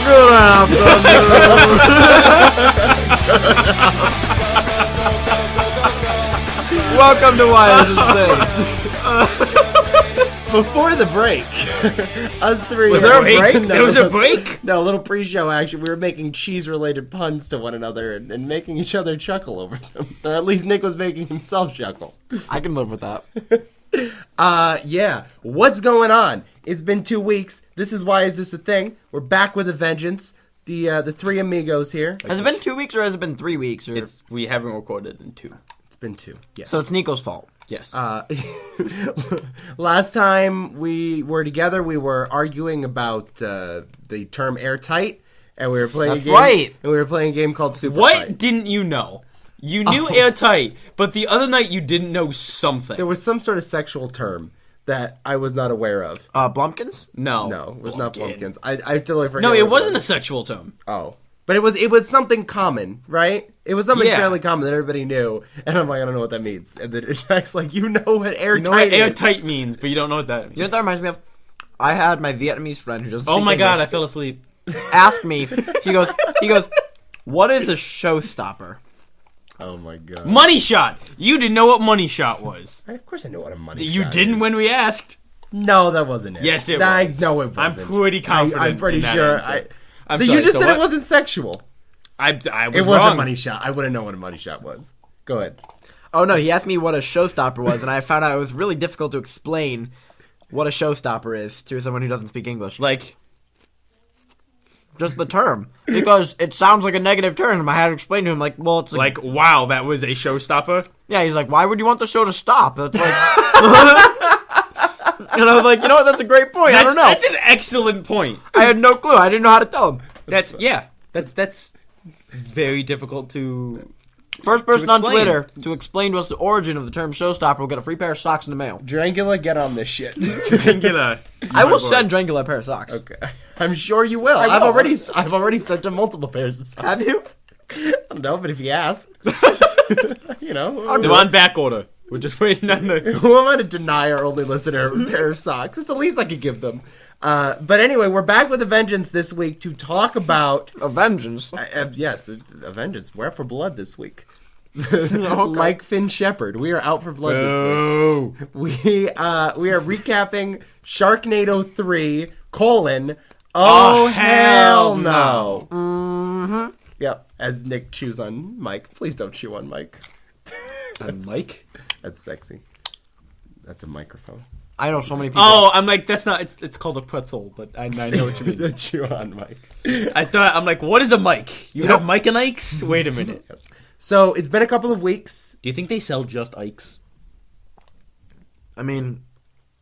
Good afternoon. Welcome to Why Is This Thing? Before the break, us three... Was there a break? There was a break? No, a little pre-show action. We were making cheese-related puns to one another and making each other chuckle over them. Or at least Nick was making himself chuckle. I can live with that. Yeah. What's going on? It's been 2 weeks. This is Why Is This a Thing? We're back with a vengeance. The three amigos here. Has it been 2 weeks or has it been 3 weeks? Or... We haven't recorded in 2. It's been 2. Yes. So it's Nico's fault. Yes. Last time we were together, we were arguing about the term airtight, and we were playing a game. Right. And we were playing a game called Super What Fight. didn't you know? You knew airtight, but the other night you didn't know something. There was some sort of sexual term that I was not aware of. Blumpkins? No. No, it was not Blumpkins. I totally forgot. No, it wasn't a sexual term. Oh. But it was something common, right? It was something Yeah. fairly common that everybody knew. And I'm like, I don't know what that means. And then Jack's like, you know what airtight You know what is. airtight means, but you don't know what that means. You know what that reminds me of? I had my Vietnamese friend who doesn't Oh speak my god, I English fell asleep. ask me, he goes, what is a showstopper? Oh my god. Money shot! You didn't know what money shot was. Of course I know what a money You shot didn't is. when we asked. No, that wasn't it. Yes, it I was. know it I'm wasn't. pretty confident. I'm pretty in that sure. answer. I'm You sorry, just so said what? it wasn't sexual. I was It was wrong. a money shot. I wouldn't know what a money shot was. Go ahead. Oh no, he asked me what a showstopper was, and I found out it was really difficult to explain what a showstopper is to someone who doesn't speak English. Like, Just the term. Because it sounds like a negative term. I had to explain to him, like, well, it's like, wow, that was a showstopper? yeah, he's like, why would you want the show to stop? That's like... And I was like, you know what, that's a great point. I don't know. That's an excellent point. I had no clue. I didn't know how to tell him. That's very difficult to... First person on explain. Twitter to explain to us the origin of the term showstopper will get a free pair of socks in the mail. Drangula, get on this shit. I will send Drangula a pair of socks. Okay. I'm sure you will. I I've will. already sent him multiple pairs of socks. Have you? I don't know, but if you ask. You know. They're on back order. We're just waiting on the... Who am I to deny our only listener a pair of socks? It's the least I could give them. But anyway, we're back with a vengeance this week to talk about... A vengeance. Yes, a vengeance. We're out for blood this week. Okay. Like Finn Shepard, we are out for blood this week. We are recapping Sharknado 3, Oh, hell no. Mm-hmm. Yep, as Nick chews on Mike. Please don't chew on Mike. On Mike? That's sexy. That's a microphone. I know so many people. Oh, I'm like, that's not... It's called a pretzel, but I know what you mean. Chew on Mike. I'm like, what is a mic? You have Mike and Ike's? Wait a minute. Yes. So, it's been a couple of weeks. Do you think they sell just Ike's? I mean,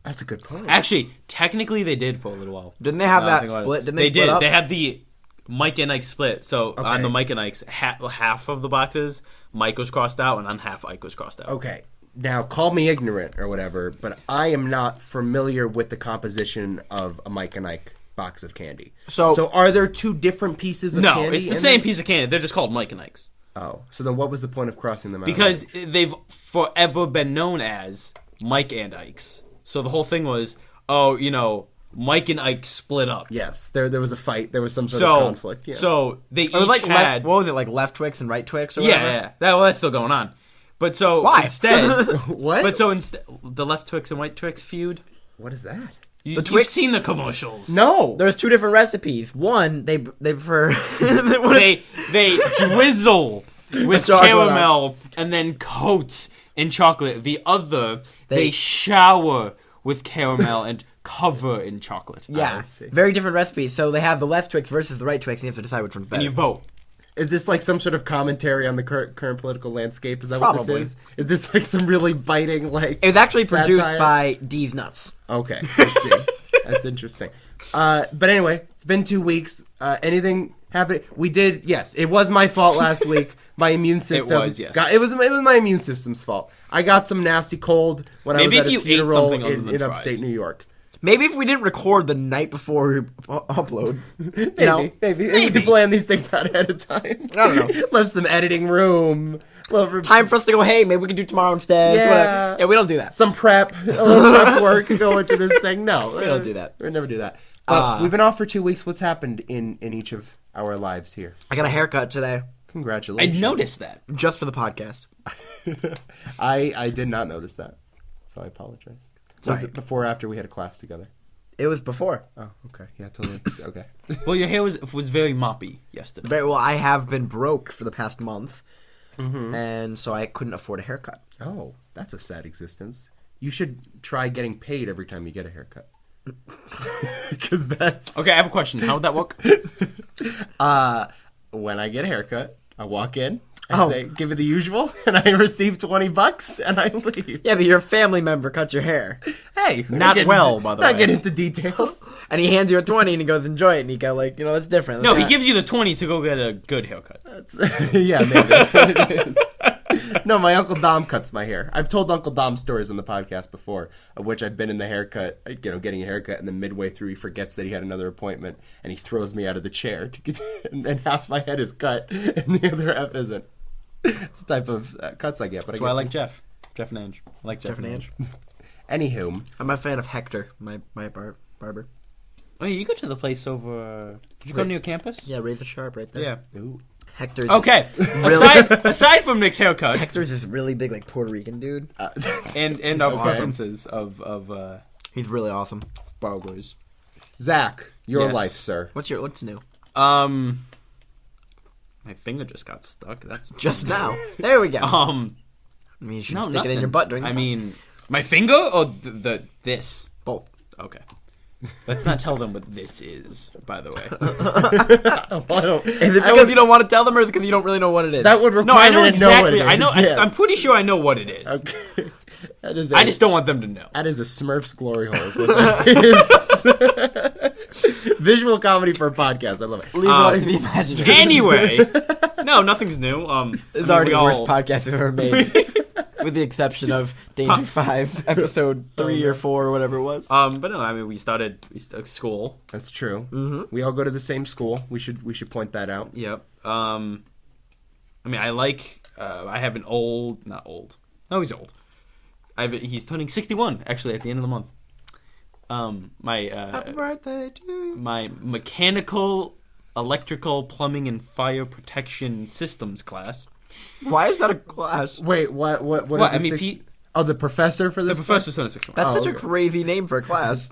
That's a good point. Actually, technically they did for a little while. didn't they have Now I that think about it. split? Didn't They they split did. up? They had the Mike and Ike split. So Okay. on the Mike and Ike's, half of the boxes, Mike was crossed out, and on half, Ike was crossed out. Okay. Now, call me ignorant or whatever, but I am not familiar with the composition of a Mike and Ike box of candy. So are there two different pieces of No, candy? it's the in same there? piece of candy. They're just called Mike and Ike's. Oh, so then what was the point of crossing them out? Because they've forever been known as Mike and Ike's. So the whole thing was, Mike and Ike split up. Yes, there was a fight. There was some sort of conflict. Yeah. So they each it was like had... what was it, like left Twix and right Twix or whatever? Yeah. That's still going on. But so Why? instead... What? But so instead... The left Twix and right Twix feud... What is that? You've Twix- seen the commercials. No. There's two different recipes. One, they prefer... They drizzle with Chocolate caramel and then coat in chocolate. The other, they shower with caramel and cover in chocolate. Yeah, I see. very different recipes. So they have the left Twix versus the right Twix, and you have to decide which one's better. And you vote. Is this like some sort of commentary on the current political landscape? Is that Probably. what this is? Is this like some really biting like? It was actually produced satire? by D's Nuts. Okay, I see. That's interesting. But anyway, it's been 2 weeks. Anything happened? We did. Yes, it was my fault last week. My immune system. was, yes. It was my immune system's fault. I got some nasty cold when Maybe I was if at you a ate funeral something other than in fries. upstate New York. Maybe if we didn't record the night before we upload. Maybe. You can plan these things out ahead of time. I don't know. Left some editing room. Time for us to go, hey, maybe we can do tomorrow instead. Yeah. Whatever. Yeah, we don't do that. Some prep. A little prep work go into this thing. No. We don't do that. We never do that. But we've been off for 2 weeks. What's happened in each of our lives here? I got a haircut today. Congratulations. I noticed that. Just for the podcast. I did not notice that, so I apologize. Was it before or after we had a class together? It was before. Oh, okay. Yeah, totally. Okay. Well, your hair was very moppy yesterday. Very well. I have been broke for the past month, and so I couldn't afford a haircut. Oh, that's a sad existence. You should try getting paid every time you get a haircut. Because that's... Okay, I have a question. How would that work? When I get a haircut, I walk in, I say, give it the usual, and I receive $20, and I leave. Yeah, but your family member cut your hair. Hey, Not well, by the way. Not get into details. And he hands you a 20 and he goes, enjoy it. And he go like, that's different. No, he gives you the 20 to go get a good haircut. Yeah, maybe that's what it is. No, my Uncle Dom cuts my hair. I've told Uncle Dom stories on the podcast before, of which I've been in the haircut, getting a haircut, and then midway through he forgets that he had another appointment, and he throws me out of the chair, and half my head is cut, and the other half isn't. It's the type of cuts I get. But That's why I like Jeff. Jeff and Ange. I like Jeff and Ange. Anywho. I'm a fan of Hector, my barber. Oh, yeah, you go to the place over... Did you go to your campus? Yeah, Razor Sharp right there. Yeah. Ooh. Hector's Okay. Aside from Nick's haircut... Hector's this really big, like, Puerto Rican dude. and our presences of He's really awesome. barbers. Zakk, your Yes. life, sir. What's new? My finger just got stuck. That's Just now. There we go. I Um, mean, you should no, stick nothing. it in your butt during the I mean, my finger or this? both. Okay. Let's not tell them what this is, by the way. Is it because you don't want to tell them, or is it because you don't really know what it is? That would require No, I know me to know what exactly. it is. I know. Yes. I'm pretty sure I know what it is. Okay. That is I just don't want them to know. That is a Smurf's glory hole. Is what that is. Visual comedy for a podcast. I love it. Leave it to the imagination. Anyway, no, nothing's new. It's already the worst podcast we've ever made, with the exception of Danger 5, episode 3 or 4 or whatever it was. But no, I mean we started school. That's true. Mm-hmm. We all go to the same school. We should point that out. Yep. I mean I like. I have an old, not old. No, he's old. He's turning 61 actually at the end of the month. Happy birthday to you. My mechanical, electrical, plumbing, and fire protection systems class. Why is that a class? Wait, what is What? the I mean, six- Pete- Oh, the professor for this. The professor's turning 61. That's such a okay. crazy name for a class.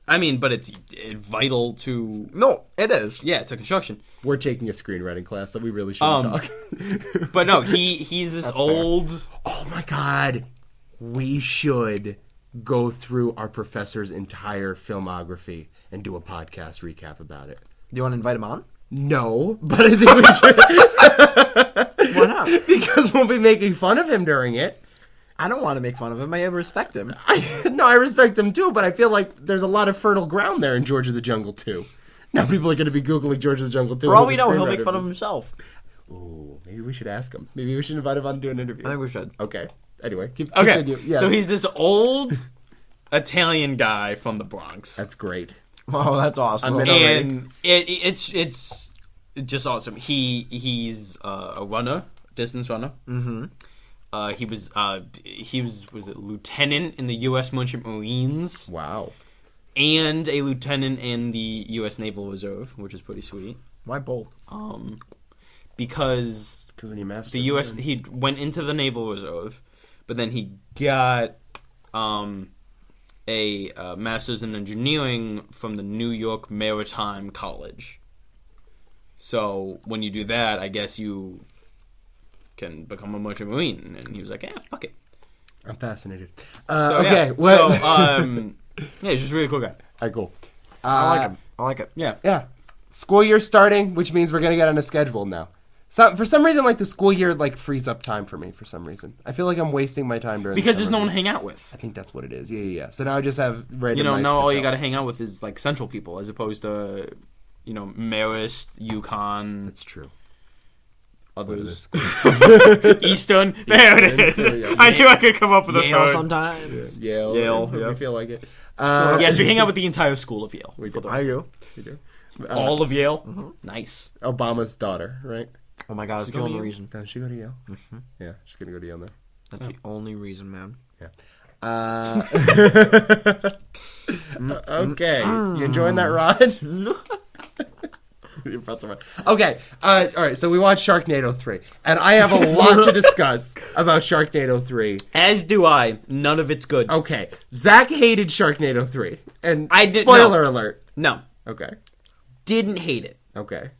I mean, but it's vital to. No, it is. Yeah, to construction. We're taking a screenwriting class, so we really shouldn't talk. But no, he's this That's old. Oh my god, we should go through our professor's entire filmography and do a podcast recap about it. Do you want to invite him on? No, but I think we should. Why not? Because we'll be making fun of him during it. I don't want to make fun of him. I respect him. I respect him too, but I feel like there's a lot of fertile ground there in George of the Jungle 2. Now people are going to be Googling George of the Jungle 2. For all we know, he'll make fun of himself. Ooh, maybe we should ask him. Maybe we should invite him on to do an interview. I think we should. Okay. Anyway, Okay, continue. Yes. so he's this old Italian guy from the Bronx. That's great. Oh, that's awesome. I'm in already. And it's just awesome. He's a runner, distance runner. Mm-hmm. He was a lieutenant in the U.S. Merchant Marines Wow. and a lieutenant in the U.S. Naval Reserve, which is pretty sweet. Why both? Because When you master the U.S. he went into the Naval Reserve, but then he got a master's in engineering from the New York Maritime College. So when you do that, I guess you can become a merchant marine. And he was like, fuck it. I'm fascinated. So, okay. yeah. What? Yeah, he's just a really cool guy. All right, cool. I like it. Yeah. Yeah. School year starting, which means we're going to get on a schedule now. So, for some reason, like, the school year, like, frees up time for me for some reason. I feel like I'm wasting my time during Because the there's no one to hang out with. I think that's what it is. Yeah. So now I just have random You know, nights now to all you go. got to hang out with is, like, central people as opposed to, Marist, Yukon, That's true. others. Eastern. There it is. There you go. I knew I could come up with a Yale third. sometimes. Yale. If yeah. you feel like it. Yes, we hang out with the entire school of Yale. We do. I do. We do. All of Yale? Nice. Obama's daughter, right? Oh my god, that's the go to only Yale? reason. Does she go to Yale? Yeah, she's going to go to Yale now. That's the only reason, man. Yeah. Okay, you enjoying that ride? You're about to run. Okay, all right. So we watched Sharknado 3, and I have a lot to discuss about Sharknado 3. As do I. None of it's good. Okay, Zakk hated Sharknado 3, and I did- spoiler no. alert. No. Okay, Didn't hate it. okay.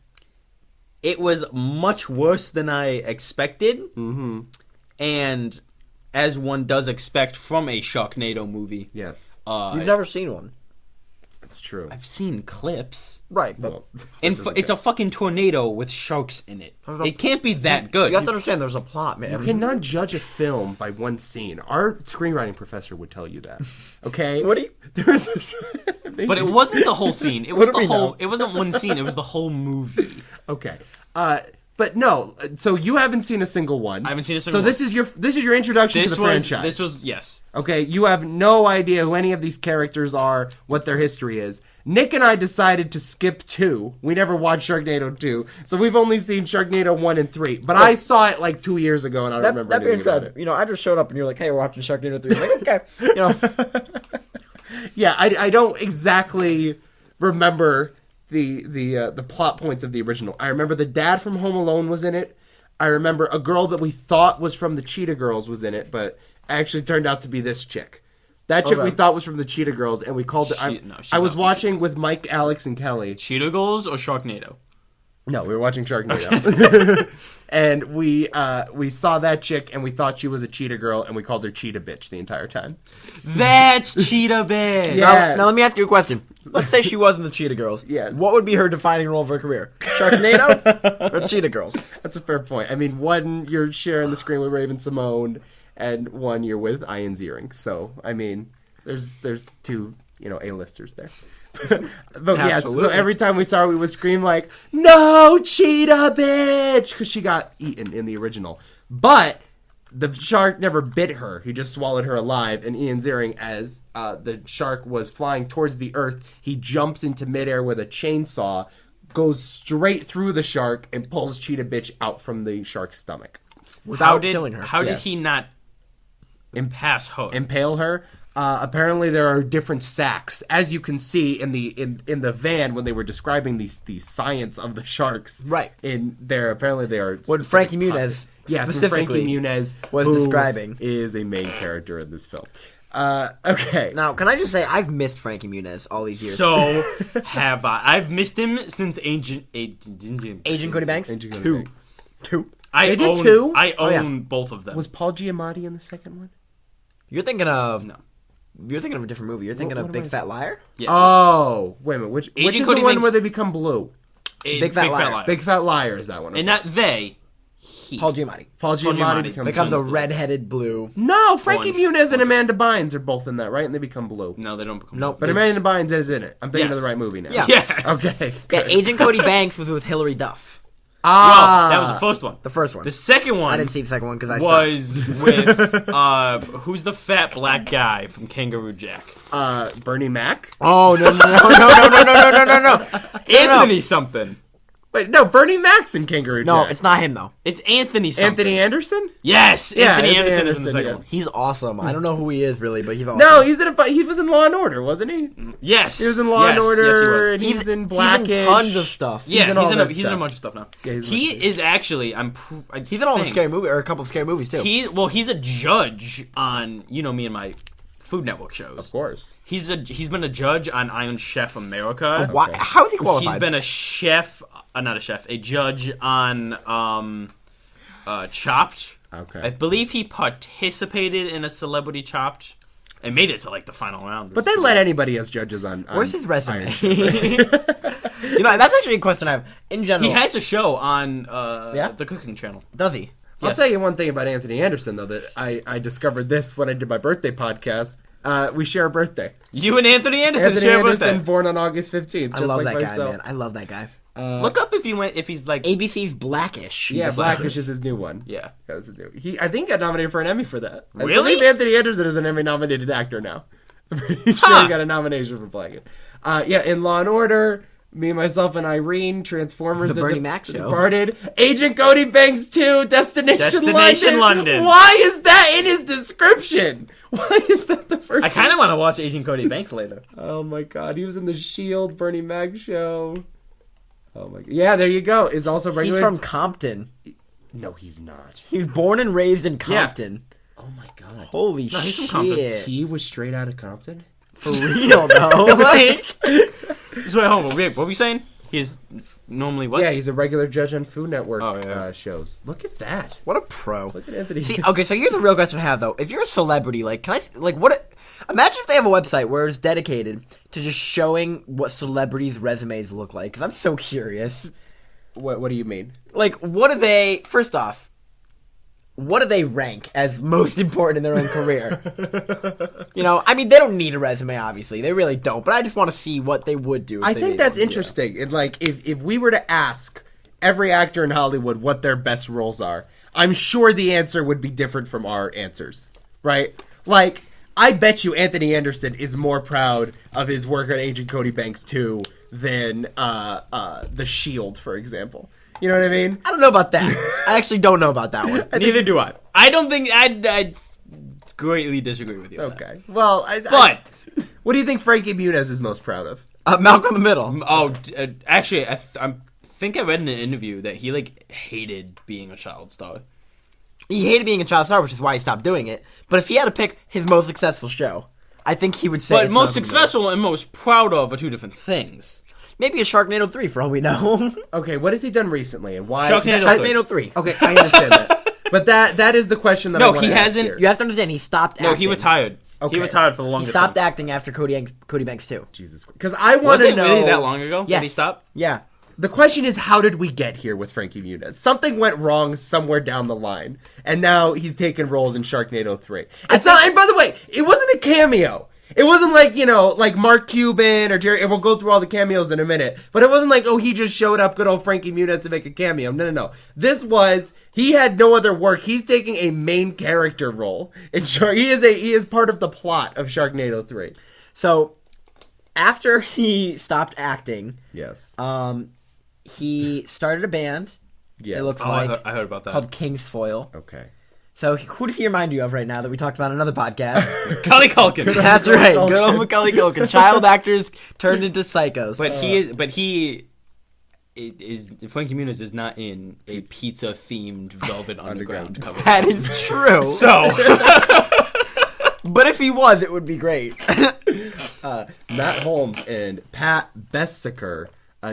It was much worse than I expected. Mm-hmm. And as one does expect from a Sharknado movie. Yes, You've never seen one. it's true. I've seen clips. Right, but Well, And it's a fucking tornado with sharks in it. It can't be that good. you have to understand there's a plot, man. you cannot judge a film by one scene. Our screenwriting professor would tell you that. Okay. What do you... There's But it wasn't the whole scene. It was do the we whole. know? It wasn't one scene. It was the whole movie. Okay. But no. So you haven't seen a single one. I haven't seen a single So one. this is your introduction to the franchise. This was yes. Okay. You have no idea who any of these characters are, what their history is. Nick and I decided to skip 2. We never watched Sharknado 2, so we've only seen Sharknado 1 and 3. But I saw it like 2 years ago, and I don't remember That being anything about said, it. you know, I just showed up and you're like, hey, we're watching Sharknado 3. I'm like, okay. You know, Yeah, I don't exactly remember the plot points of the original. I remember the dad from Home Alone was in it. I remember a girl that we thought was from the Cheetah Girls was in it, but actually turned out to be this chick. That chick we thought was from the Cheetah Girls, and we called it. she's I was not watching with Mike, Alex, and Kelly. Cheetah Goals or Sharknado? No, we were watching Sharknado. And we saw that chick, and we thought she was a cheetah girl, and we called her Cheetah Bitch the entire time. That's Cheetah Bitch. Yeah. now let me ask you a question. Let's say she was in the Cheetah Girls. Yes. What would be her defining role of her career? Sharknado or Cheetah Girls? That's a fair point. I mean, one, you're sharing the screen with Raven Simone, and one, you're with Ian Ziering. So, I mean, there's two, A-listers there. But yes, so Absolutely. every time we saw her, we would scream like, "No, Cheetah Bitch!" Because she got eaten in the original. But the shark never bit her. He just swallowed her alive. And Ian Ziering, as the shark was flying towards the earth, he jumps into midair with a chainsaw, goes straight through the shark, and pulls Cheetah Bitch out from the shark's stomach. Without killing her. How did Yes. he not pass her? Impale her. Apparently, there are different sacks, as you can see in the van when they were describing the science of the sharks. Right. In there, apparently they are. When Frankie Muniz yes, when specifically Frankie Muniz was who describing. is a main character in this film. Okay. Now, can I just say, I've missed Frankie Muniz all these years. So have I. I've missed him since Agent Agent Cody Banks? Agent Cody 2. Banks. 2. I did own, too? I own yeah. both of them. Was Paul Giamatti in the second one? You're thinking of... No. You're thinking of a different movie. You're thinking What of am Big I- Fat Liar? Yes. Oh, wait a minute. Which Agent is Cody the one Banks- where they become blue? Big Fat Liar. Big Fat Liar is that one. And not they. He. Paul Giamatti. Paul Giamatti Giamatti becomes Becomes a blue. red-headed blue. No, Frankie Orange. Muniz and Amanda Bynes are both in that, right? And they become blue. No, they don't become. Nope. But Amanda Bynes is in it. I'm thinking of Yes. the right movie now. Yeah. Yes. Okay. Yeah, good. Agent Cody Banks was with Hilary Duff. Well, Ah, that was the first one. The first one. The second one I didn't see the second one because I stopped. was with who's the fat black guy from Kangaroo Jack? Bernie Mac. Oh, no. Anthony something. Wait, no, Bernie Mac's in Kangaroo No, Jack. it's not him, though. It's Anthony something. Anthony Anderson. Yes, Yeah, Anthony Anthony Anderson is in the Anderson, second yes. one. He's awesome. I don't know who he is, really, but he's awesome. No, he was in Law and Order, wasn't he? Yes, He was in Law and Yes, Order, Yes, he was. and he's in He's Blackish. in tons of stuff. Yeah, in all that he's in a stuff. bunch of stuff now. Yeah, he's he in- is actually. He's in all the scary movie, or a couple of scary movies, too. He's a judge on me and my Food Network shows. Of course. He's been a judge on Iron Chef America. Why, how is he qualified? He's been a chef, not a chef, a judge on Chopped. Okay. I believe he participated in a Celebrity Chopped and made it to like the final round. But they let anybody as judges on Where's his resume? Iron Chef. You know, that's actually a question I have. In general, he has a show on Yeah? the Cooking Channel. does he? I'll Yes. tell you one thing about Anthony Anderson, though, that I discovered this when I did my birthday podcast. We share a birthday. You and Anthony Anderson Anthony share a Anderson, birthday. born on August 15th, I just love like that guy, myself. man. I love that guy. Look up if he's like ABC's Blackish. Yeah, He's a Blackish is his new one. yeah. That's a new. I think got nominated for an Emmy for that. I Really? believe Anthony Anderson is an Emmy-nominated actor now. I'm pretty sure Huh. he got a nomination for Blackish. Yeah, in Law and Order, Me, Myself, and Irene, Transformers, The Bernie Mac Show. Departed, Agent Cody Banks 2, Destination London. Why is that in his description? Why is that the first I kind of want to watch Agent Cody Banks later. Oh my god, he was in the Shield, Bernie Mac Show. Oh my god. Yeah, there you go. Is also regular. He's from Compton. No, he's not. He was born and raised in Compton. Oh my god. Holy No, he's from shit. Compton. He was straight out of Compton? For real, though. Like, So wait, hold on. What were we saying? He's normally what? Yeah, he's a regular judge on Food Network shows. Look at that. what a pro. Look at Anthony. See, okay, so here's a real question I have, though. If you're a celebrity, like, imagine if they have a website where it's dedicated to just showing what celebrities' resumes look like, because I'm so curious. What do you mean? Like, first off, what do they rank as most important in their own career? I mean, they don't need a resume, obviously. They really don't, but I just want to see what they would do. I think that's interesting. And like, if we were to ask every actor in Hollywood what their best roles are, I'm sure the answer would be different from our answers, right? Like, I bet you Anthony Anderson is more proud of his work on Agent Cody Banks 2 than The Shield, for example. You know what I mean? I don't know about that. I actually don't know about that one. Neither do I. I don't think I'd greatly disagree with you. On Okay. Well, But what do you think Frankie Muniz is most proud of? Malcolm in the Middle. actually, I think I read in an interview that he hated being a child star. He hated being a child star, which is why he stopped doing it. But if he had to pick his most successful show, I think he would say. But it's most Malcolm in the Middle. successful and most proud of are two different things. Maybe a Sharknado 3 for all we know. Okay, what has he done recently and why? Sharknado 3. Okay, I understand that. But that is the question that I want to ask hasn't. here. You have to understand, he stopped acting. No, he retired. Okay. He retired for the He longest stopped time. acting after Cody Banks 2. Jesus, because I want Was to it know. really that long ago Yes. that he stopped? Yeah. The question is, how did we get here with Frankie Muniz? Something went wrong somewhere down the line, and now he's taking roles in Sharknado 3. It's not. And by the way, it wasn't a cameo. It wasn't like Mark Cuban or Jerry. And we'll go through all the cameos in a minute. But it wasn't like, oh, he just showed up, good old Frankie Muniz, to make a cameo. No. This was, he had no other work. He's taking a main character role in He is part of the plot of Sharknado 3. So, after he stopped acting, Yes. he started a band. Yes. It looks I like heard about that. called King's Foil. Okay. So, who does he remind you of right now that we talked about on another podcast? Cully Culkin. That's right. Culkin. Good old Macaulay Culkin. Child actors turned into psychos. Frankie Muniz is not in a pizza themed Velvet Underground cover. That is true. So But if he was, it would be great. Matt Holmes and Pat Bessiker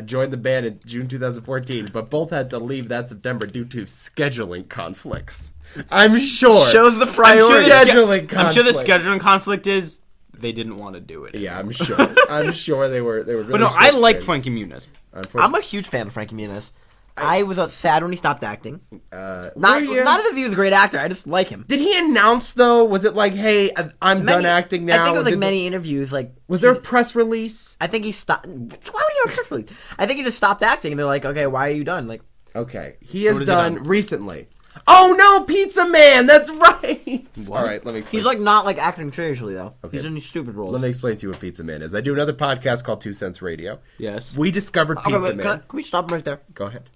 joined the band in June 2014, but both had to leave that September due to scheduling conflicts. I'm sure. Shows the priority. I'm sure the conflicts. scheduling conflict is they didn't want to do it. Yeah, I'm sure. I'm sure they were really. But no, I stretched like in. Frankie Muniz. I'm a huge fan of Frankie Muniz. I was sad when he stopped acting. Were Not you? as if he was a great actor. I just like him. Did he announce though? Was it like, "Hey, I'm done acting now"? I think it was Or like did many interviews. Like, Was there a press release? I think he stopped. Why would he have a press release? I think he just stopped acting, and they're like, "Okay, why are you done?" Like, Okay, he So has what has he done done? recently. Oh no, Pizza Man! That's right. All right, let me explain. he's like not like acting traditionally though. Okay. He's in these stupid roles. Let me explain to you what Pizza Man is. I do another podcast called 2 Cents Radio. Yes. We discovered Okay, Pizza wait, Man. can we stop him right there? Go ahead.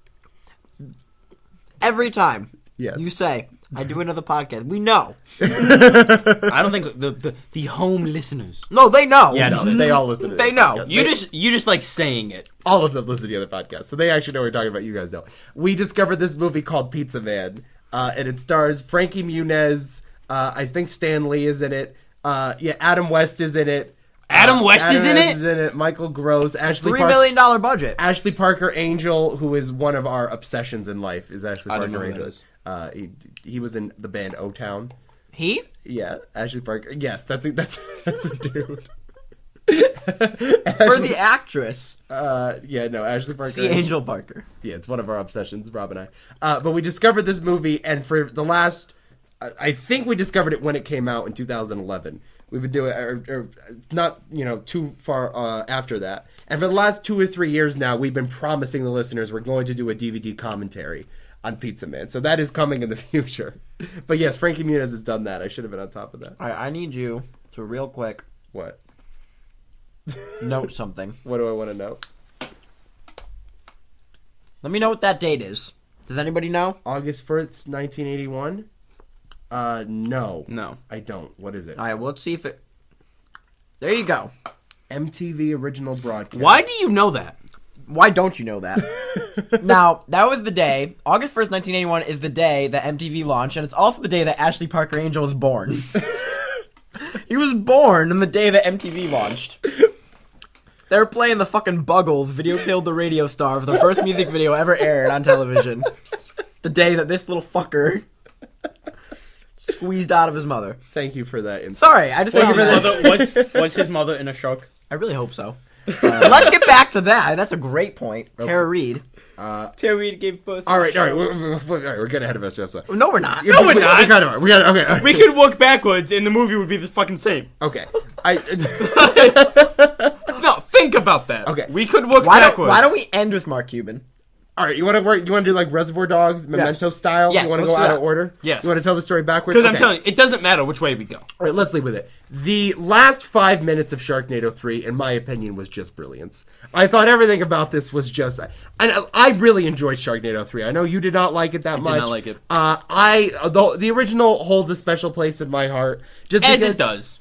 Every time Yes. you say, "I do another podcast," we know. I don't think the home listeners. No, they know. Yeah, no, They all listen to They this know. podcast. You just like saying it. All of them listen to the other podcasts, so they actually know what we're talking about. You guys know. We discovered this movie called Pizza Man, and it stars Frankie Muniz. I think Stan Lee is in it. Adam West is in it. Adam West is in it? Is in it. Michael Gross, Ashley $3 million budget. Ashley Parker Angel, who is one of our obsessions in life, is Ashley I don't Parker know who that Angel. He was in the band O Town. He? Yeah, Ashley Parker. Yes, that's a dude. For the actress, Ashley Parker. the Angel Parker. Yeah, it's one of our obsessions, Rob and I. But we discovered this movie, and for the last, I think we discovered it when it came out in 2011. We've been doing, or not, too far after that. And for the last 2 or 3 years now, we've been promising the listeners we're going to do a DVD commentary on Pizza Man. So that is coming in the future. But yes, Frankie Muniz has done that. I should have been on top of that. All right, I need you to real quick What? note something. What do I want to know? Let me know what that date is. Does anybody know? August 1st, 1981? No. No. I don't. What is it? All right, well, let's see if it... There you go. MTV original broadcast. Why do you know that? Why don't you know that? Now, that was the day, August 1st, 1981 is the day that MTV launched, and it's also the day that Ashley Parker Angel was born. He was born on the day that MTV launched. They were playing the fucking Buggles, Video Killed the Radio Star, for the first music video ever aired on television. The day that this little fucker squeezed out of his mother. Thank you for that insight. Sorry, I just... Was his mother in a shark? I really hope so. Let's get back to that. That's a great point. Tara Reid. Tara Reid gave birth. All right. We're getting ahead of ourselves. No, we're not. No, we're not. Okay. We could walk backwards, and the movie would be the fucking same. Okay. No, think about that. Okay. We could walk backwards. Why don't we end with Mark Cuban? All right. You want to do like Reservoir Dogs, Memento style? Yes, You want to let's go do out that. of order? Yes. You want to tell the story backwards? Because I'm telling you, it doesn't matter which way we go. All right, let's leave with it. The last 5 minutes of Sharknado 3, in my opinion, was just brilliance. I thought everything about this was just... And I really enjoyed Sharknado 3. I know you did not like it that much. did not like it. The original holds a special place in my heart. Just As because it does.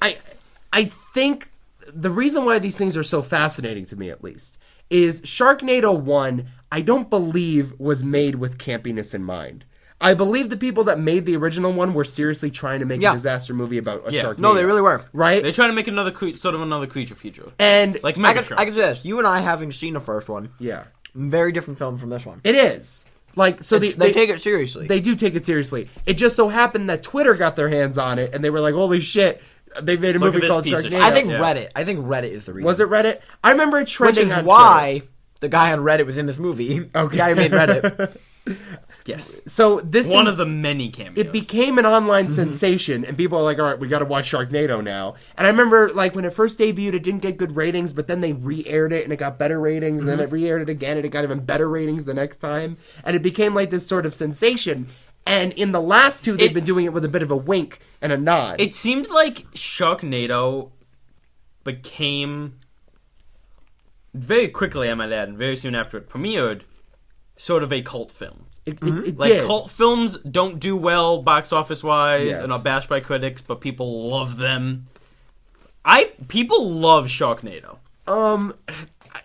I think the reason why these things are so fascinating to me, at least, is Sharknado 1, I don't believe, was made with campiness in mind. I believe the people that made the original one were seriously trying to make a disaster movie about a Sharknado. No, they really were. Right? They're trying to make another creature feature. And like I Megatron. can say this. You and I, having seen the first one, yeah, very different film from this one. it is. Like, so they take it seriously. They do take it seriously. It just so happened that Twitter got their hands on it, and they were like, holy shit, they made a Look at movie this called piece of Sharknado. shit. I think Yeah. Reddit is the reason. Was it Reddit? I remember it Which trending is on why the guy on Reddit was in this movie. Okay. The guy who made Reddit. Yes. So this One thing, of the many cameos. it became an online sensation, and people are like, all right, we got to watch Sharknado now. And I remember, like, when it first debuted, it didn't get good ratings, but then they re-aired it, and it got better ratings, and then it re-aired it again, and it got even better ratings the next time. And it became, like, this sort of sensation. And in the last two, they've been doing it with a bit of a wink and a nod. It seemed like Sharknado became, very quickly, I might add, and very soon after it premiered, sort of a cult film. It Like, did. cult films don't do well box office-wise Yes. and are bashed by critics, but people love them. People love Sharknado.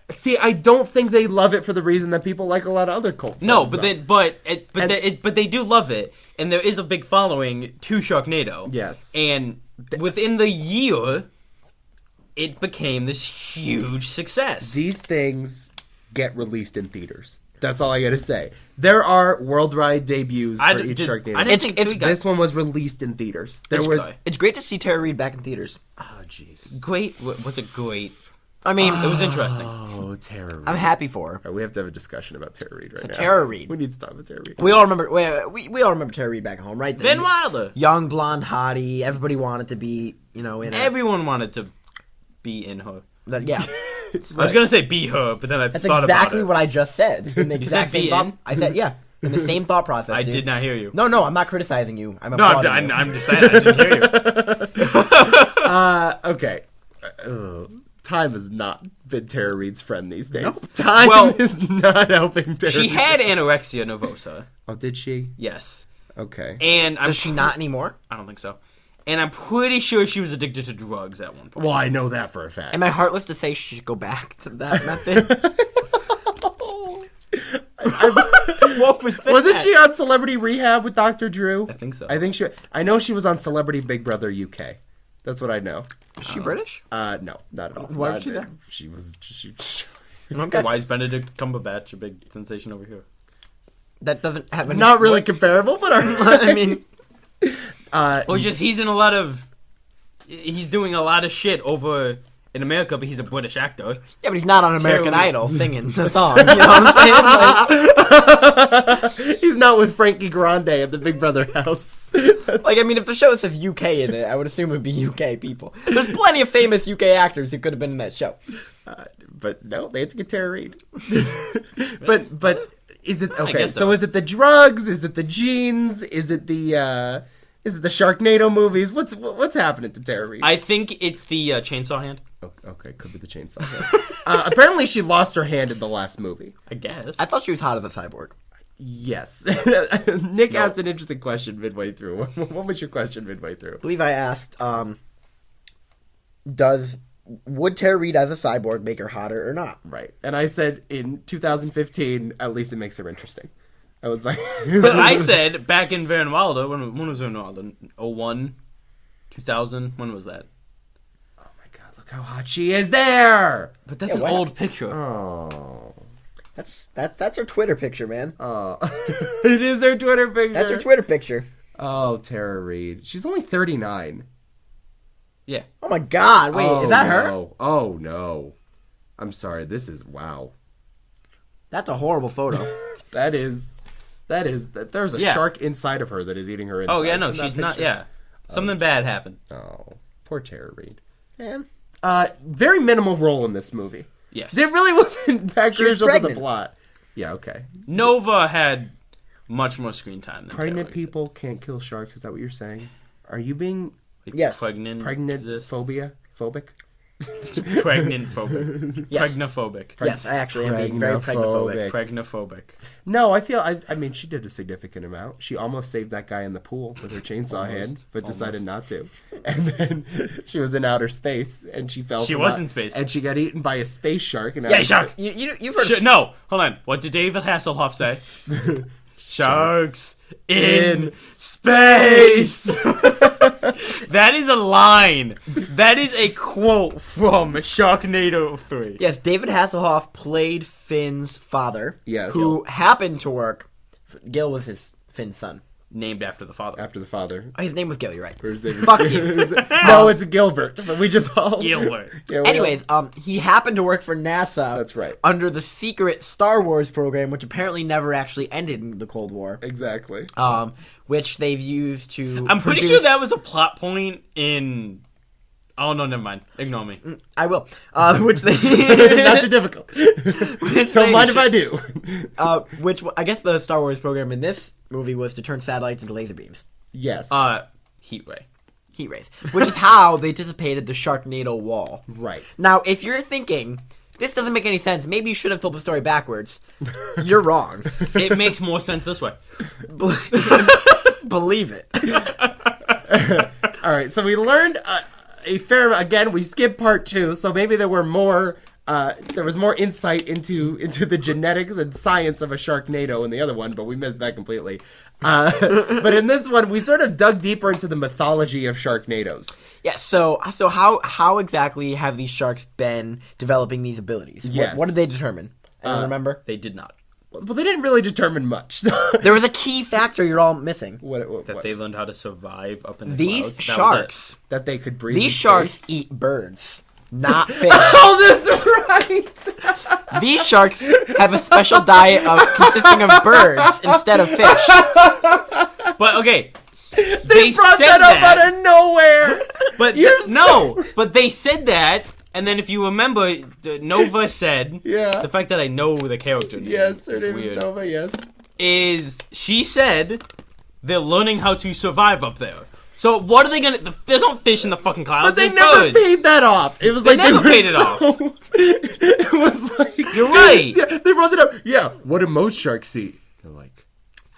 See, I don't think they love it for the reason that people like a lot of other cult films. No, but though. they do love it, and there is a big following to Sharknado. Yes. And within the year, it became this huge success. These things get released in theaters. That's all I gotta say. There are worldwide debuts for each Sharknado. I didn't think This one was released in theaters. It's great to see Tara Reid back in theaters. Oh, jeez. great. Was it great? I mean, It was interesting. Oh, Tara Reid. I'm happy for her. All right, we have to have a discussion about Tara Reid right now. Tara Reid. We need to talk about Tara Reid. We all remember. We all remember Tara Reid back home, right? Van Wilder. Young blonde hottie. Everybody wanted to be, in it. Everyone wanted to be in her. Yeah. I was gonna say be her, but then I That's thought exactly about it. what I just said. In the exact said same be thought. in? I said, yeah. In the same thought process. I dude. did not hear you. No, I'm not criticizing you. I'm No, applauding you. I'm just saying I didn't hear you. Okay. Time has not been Tara Reid's friend these days. No. Time is not helping Tara She Reid. had anorexia nervosa. Oh, did she? Yes. Okay. And Does she not anymore? I don't think so. And I'm pretty sure she was addicted to drugs at one point. Well, I know that for a fact. Am I heartless to say she should go back to that method? What was that? Wasn't she on Celebrity Rehab with Dr. Drew? I think so. I know she was on Celebrity Big Brother UK. That's what I know. Is she British? No, not at all. Why was she there? She was. Okay. Why is Benedict Cumberbatch a big sensation over here? That doesn't have any... Not really comparable, but I mean... Well, just he's doing a lot of shit over in America, but he's a British actor. Yeah, but he's not on American Terrible. Idol singing the song. You know what I'm saying? he's not with Frankie Grande at the Big Brother house. If the show says UK in it, I would assume it would be UK people. There's plenty of famous UK actors who could have been in that show. But no, they had to get Tara Reid. but is it okay? guess So so. is it the drugs? Is it the genes? Is it the Is it the Sharknado movies? What's happening to Tara Reid? I think it's the chainsaw hand. Okay, could be the chainsaw hand. Apparently, she lost her hand in the last movie. I guess. I thought she was hot as a cyborg. Yes. Nick asked an interesting question midway through. What was your question midway through? I believe I asked, would Tara Reid as a cyborg make her hotter or not? Right. And I said in 2015, at least it makes her interesting. That was my... But I said back in Van Wilder, when was Van Wilder? 01? 2000? When was that? Oh my god, look how hot she is there! But that's an old picture. Oh. That's her Twitter picture, man. Oh. It is her Twitter picture. That's her Twitter picture. Oh, Tara Reid. She's only 39. Yeah. Oh my god, wait, is that her? No. Oh no. I'm sorry, this is... Wow. That's a horrible photo. There's a shark inside of her that is eating her inside. Oh, yeah, no, she's not, yeah. Something bad happened. Oh, poor Tara Reid. Man. Very minimal role in this movie. Yes. It really wasn't that crucial to the pregnant. plot. Yeah, okay. Nova had much more screen time than Pregnant Tara. people can't kill sharks, is that what you're saying? Are you being Yes. Pregnant phobia? Phobic? Pregnant phobic. Yes. Pregnophobic. Yes, I actually am being very pregnophobic. Pregnophobic. No, I mean, she did a significant amount. She almost saved that guy in the pool with her chainsaw hand, but decided not to. And then she was in outer space, and she fell. She from was out- in space. and she got eaten by a space shark. In Yeah, outer shark. space. You've heard No, hold on. What did David Hasselhoff say? Sharks in space. That is a line. That is a quote from Sharknado 3. Yes, David Hasselhoff played Finn's father. Yes. Who happened to work. Gil was Finn's son. Named after the father. After the father. Oh, his name was Gil, you're right. Where's David? Fuck you. No, it's Gilbert. But we just all... Gilbert. Yeah, we Anyways, he happened to work for NASA. That's right. Under the secret Star Wars program, which apparently never actually ended in the Cold War. Exactly. Which they've used to. I'm pretty produce- sure that was a plot point in... Oh, no, never mind. Ignore me. I will. Which they. Not too difficult. Don't mind if I do. Which I guess the Star Wars program in this movie was to turn satellites into laser beams. Yes. Heat ray. Heat rays. Which is how they dissipated the Sharknado wall. Right. Now, if you're thinking, this doesn't make any sense, maybe you should have told the story backwards, you're wrong. It makes more sense this way. Believe it. All right, so we learned a fair... Again, we skipped part 2, so maybe there were more... there was more insight into the genetics and science of a Sharknado in the other one, but we missed that completely. But in this one, we sort of dug deeper into the mythology of Sharknadoes. Yeah, so how exactly have these sharks been developing these abilities? Yes. What did they determine? Anyone remember? They did not. Well, they didn't really determine much. There was a key factor you're all missing. What? That they learned how to survive up in the These clouds. That sharks, That they could breathe. these in sharks space. eat birds, not fish. Oh, that's right. These sharks have a special diet consisting of birds instead of fish. But, okay. They brought said that up out of nowhere. But but they said that, and then if you remember, Nova said, Yeah. the fact that I know the character name Yes, her is name weird, is Nova. Yes. is she said they're learning how to survive up there. So what are they gonna? There's no fish in the fucking clouds. But they there's never birds. paid that off. It was They like never were paid it so- off. It was like You're right. Yeah, they brought it up. Yeah. What do most sharks eat? They're like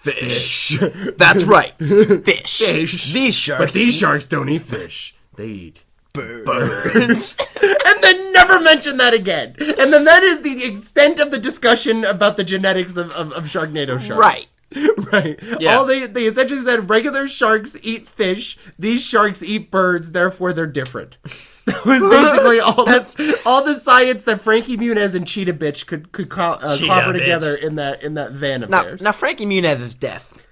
Fish. That's right. Fish. fish. These sharks. But these sharks don't eat fish. They eat birds. and then never mention that again. And then that is the extent of the discussion about the genetics of Sharknado sharks. Right. Right. Yeah. All they essentially said regular sharks eat fish, these sharks eat birds, therefore they're different. That was basically all the science that Frankie Muniz and Cheetah Bitch could clobber bitch. together in that van of theirs. Now Frankie Muniz's death.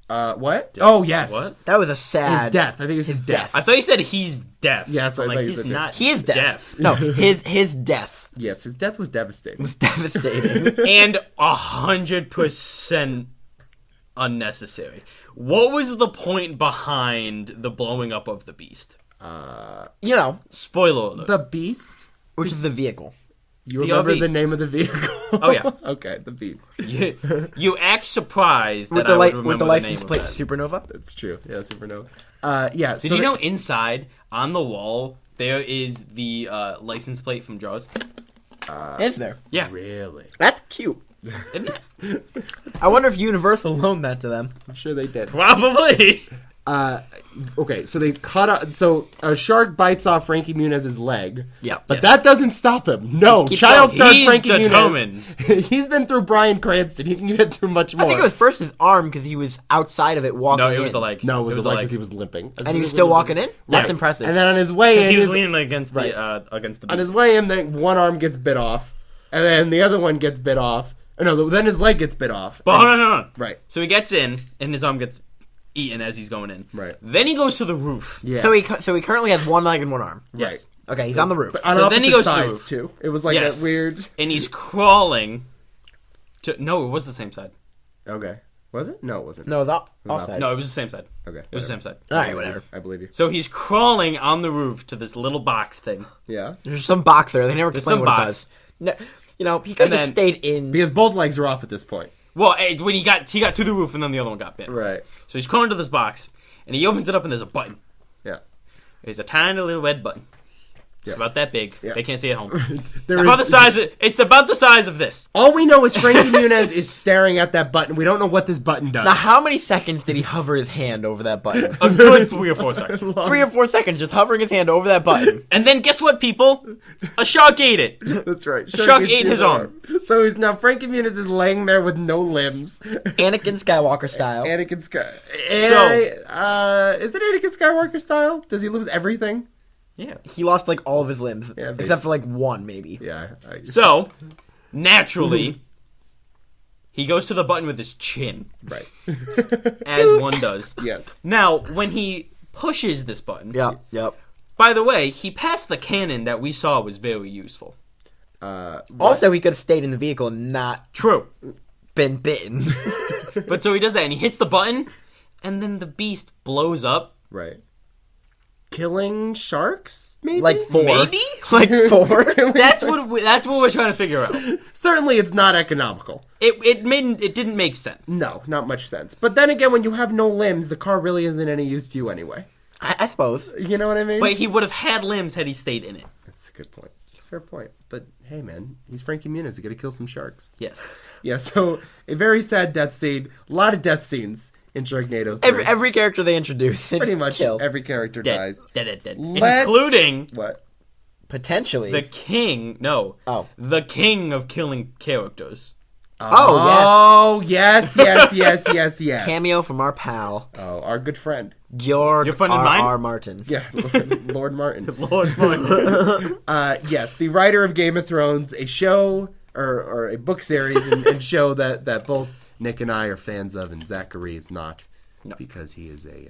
What? Oh, yes. What? That was a sad. His death. I think it was his death. I thought you said he's deaf. Yeah, that's what I'm I like, thought you he's said too. not. He is deaf. deaf. No, his death Yes, his death was devastating. was devastating. And 100% unnecessary. What was the point behind the blowing up of the beast? You know, Spoiler alert. The Beast? which is the vehicle. You The remember RV. the name of the vehicle? Oh, yeah. Okay, the Beast. You act surprised With that the I would remember with the the license name plate of that. Supernova. That's true. Yeah, Supernova. Yeah. Did you know inside on the wall there is the license plate from Jaws? Is there? Yeah, Really? That's cute. isn't it? I wonder if Universal loaned that to them. I'm sure they did. Probably. Okay, so they cut off. So a shark bites off Frankie Muniz's leg. Yeah. But Yes. that doesn't stop him. No, Keep child going. star He's Frankie determined. Muniz. He's been through Bryan Cranston. He can get through much more. I think it was first his arm because he was outside of it walking No, it was in. the leg. No, it was the leg because he was limping. And he was still walking in? That's impressive. And then on his way in, He was his- leaning against Right. the on beast. his way in, then one arm gets bit off, and then the other one gets bit off. Oh, no, then his leg gets bit off. But hold on, hold on. Right. So he gets in, and his arm gets eaten as he's going in. Right. Then he goes to the roof. Yeah. So he currently has one leg and one arm. Yes. Okay, he's on the roof. on So opposite then he goes to the sides roof. too. It was like Yes. that weird. And he's crawling to. No, it was the same side. Okay. Was it? No, it wasn't. No, it's was offside. No, it was the same side. Okay. It was the same side. All right, whatever. I believe you. So he's crawling on the roof to this little box thing. Yeah. There's some box there. They never explain some what box. it does. No, you know, he could have And just then- stayed in. Because both legs were off at this point. Well, when he got to the roof, and then the other one got bit. Right. So he's crawling to this box, and he opens it up, and there's a button. Yeah. It's a tiny little red button. It's Yeah. about that big. Yeah. They can't see it at home. There About the is- size. It's about the size of this. All we know is Frankie Muniz is staring at that button. We don't know what this button does. Now, how many seconds did he hover his hand over that button? A good 3 or 4 seconds. 3 or 4 seconds just hovering his hand over that button. And then guess what, people? A shark ate it. That's right. Shark eats ate his arm. So he's now Frankie Muniz is laying there with no limbs. Anakin Skywalker style. Anakin Sky. Is it Anakin Skywalker style? Does he lose everything? Yeah. He lost like all of his limbs, Yeah, except for like one maybe. Yeah. So, naturally, he goes to the button with his chin, Right. as one does. Yes. Now, when he pushes this button, Yep. by the way, he passed the cannon that we saw was very useful. Also, he could have stayed in the vehicle and not True. been bitten. But so he does that, and he hits the button, and then the beast blows up. Right. Killing sharks? Maybe. like 4. Maybe? Like 4. That's what we're trying to figure out. Certainly, it's not economical. It didn't make sense. No, not much sense. But then again, when you have no limbs, the car really isn't any use to you anyway. I suppose. You know what I mean? But he would have had limbs had he stayed in it. That's a good point. It's a fair point. But hey, man, he's Frankie Muniz. He got to kill some sharks. Yes. Yeah. So a very sad death scene. A lot of death scenes in Sharknado 3. Every character they introduce, they Pretty just much kill. every character Dead. dies. Dead. Let's- Including What? Potentially. the king. No. Oh. The king of killing characters. Oh, yes, yes. Cameo from our pal, Oh, our good friend. George Your friend and mine? R. Martin. Yeah, Lord Martin. Lord Martin. Yes, the writer of Game of Thrones, a show or a book series and show that both Nick and I are fans of, and Zachary is not, because he is a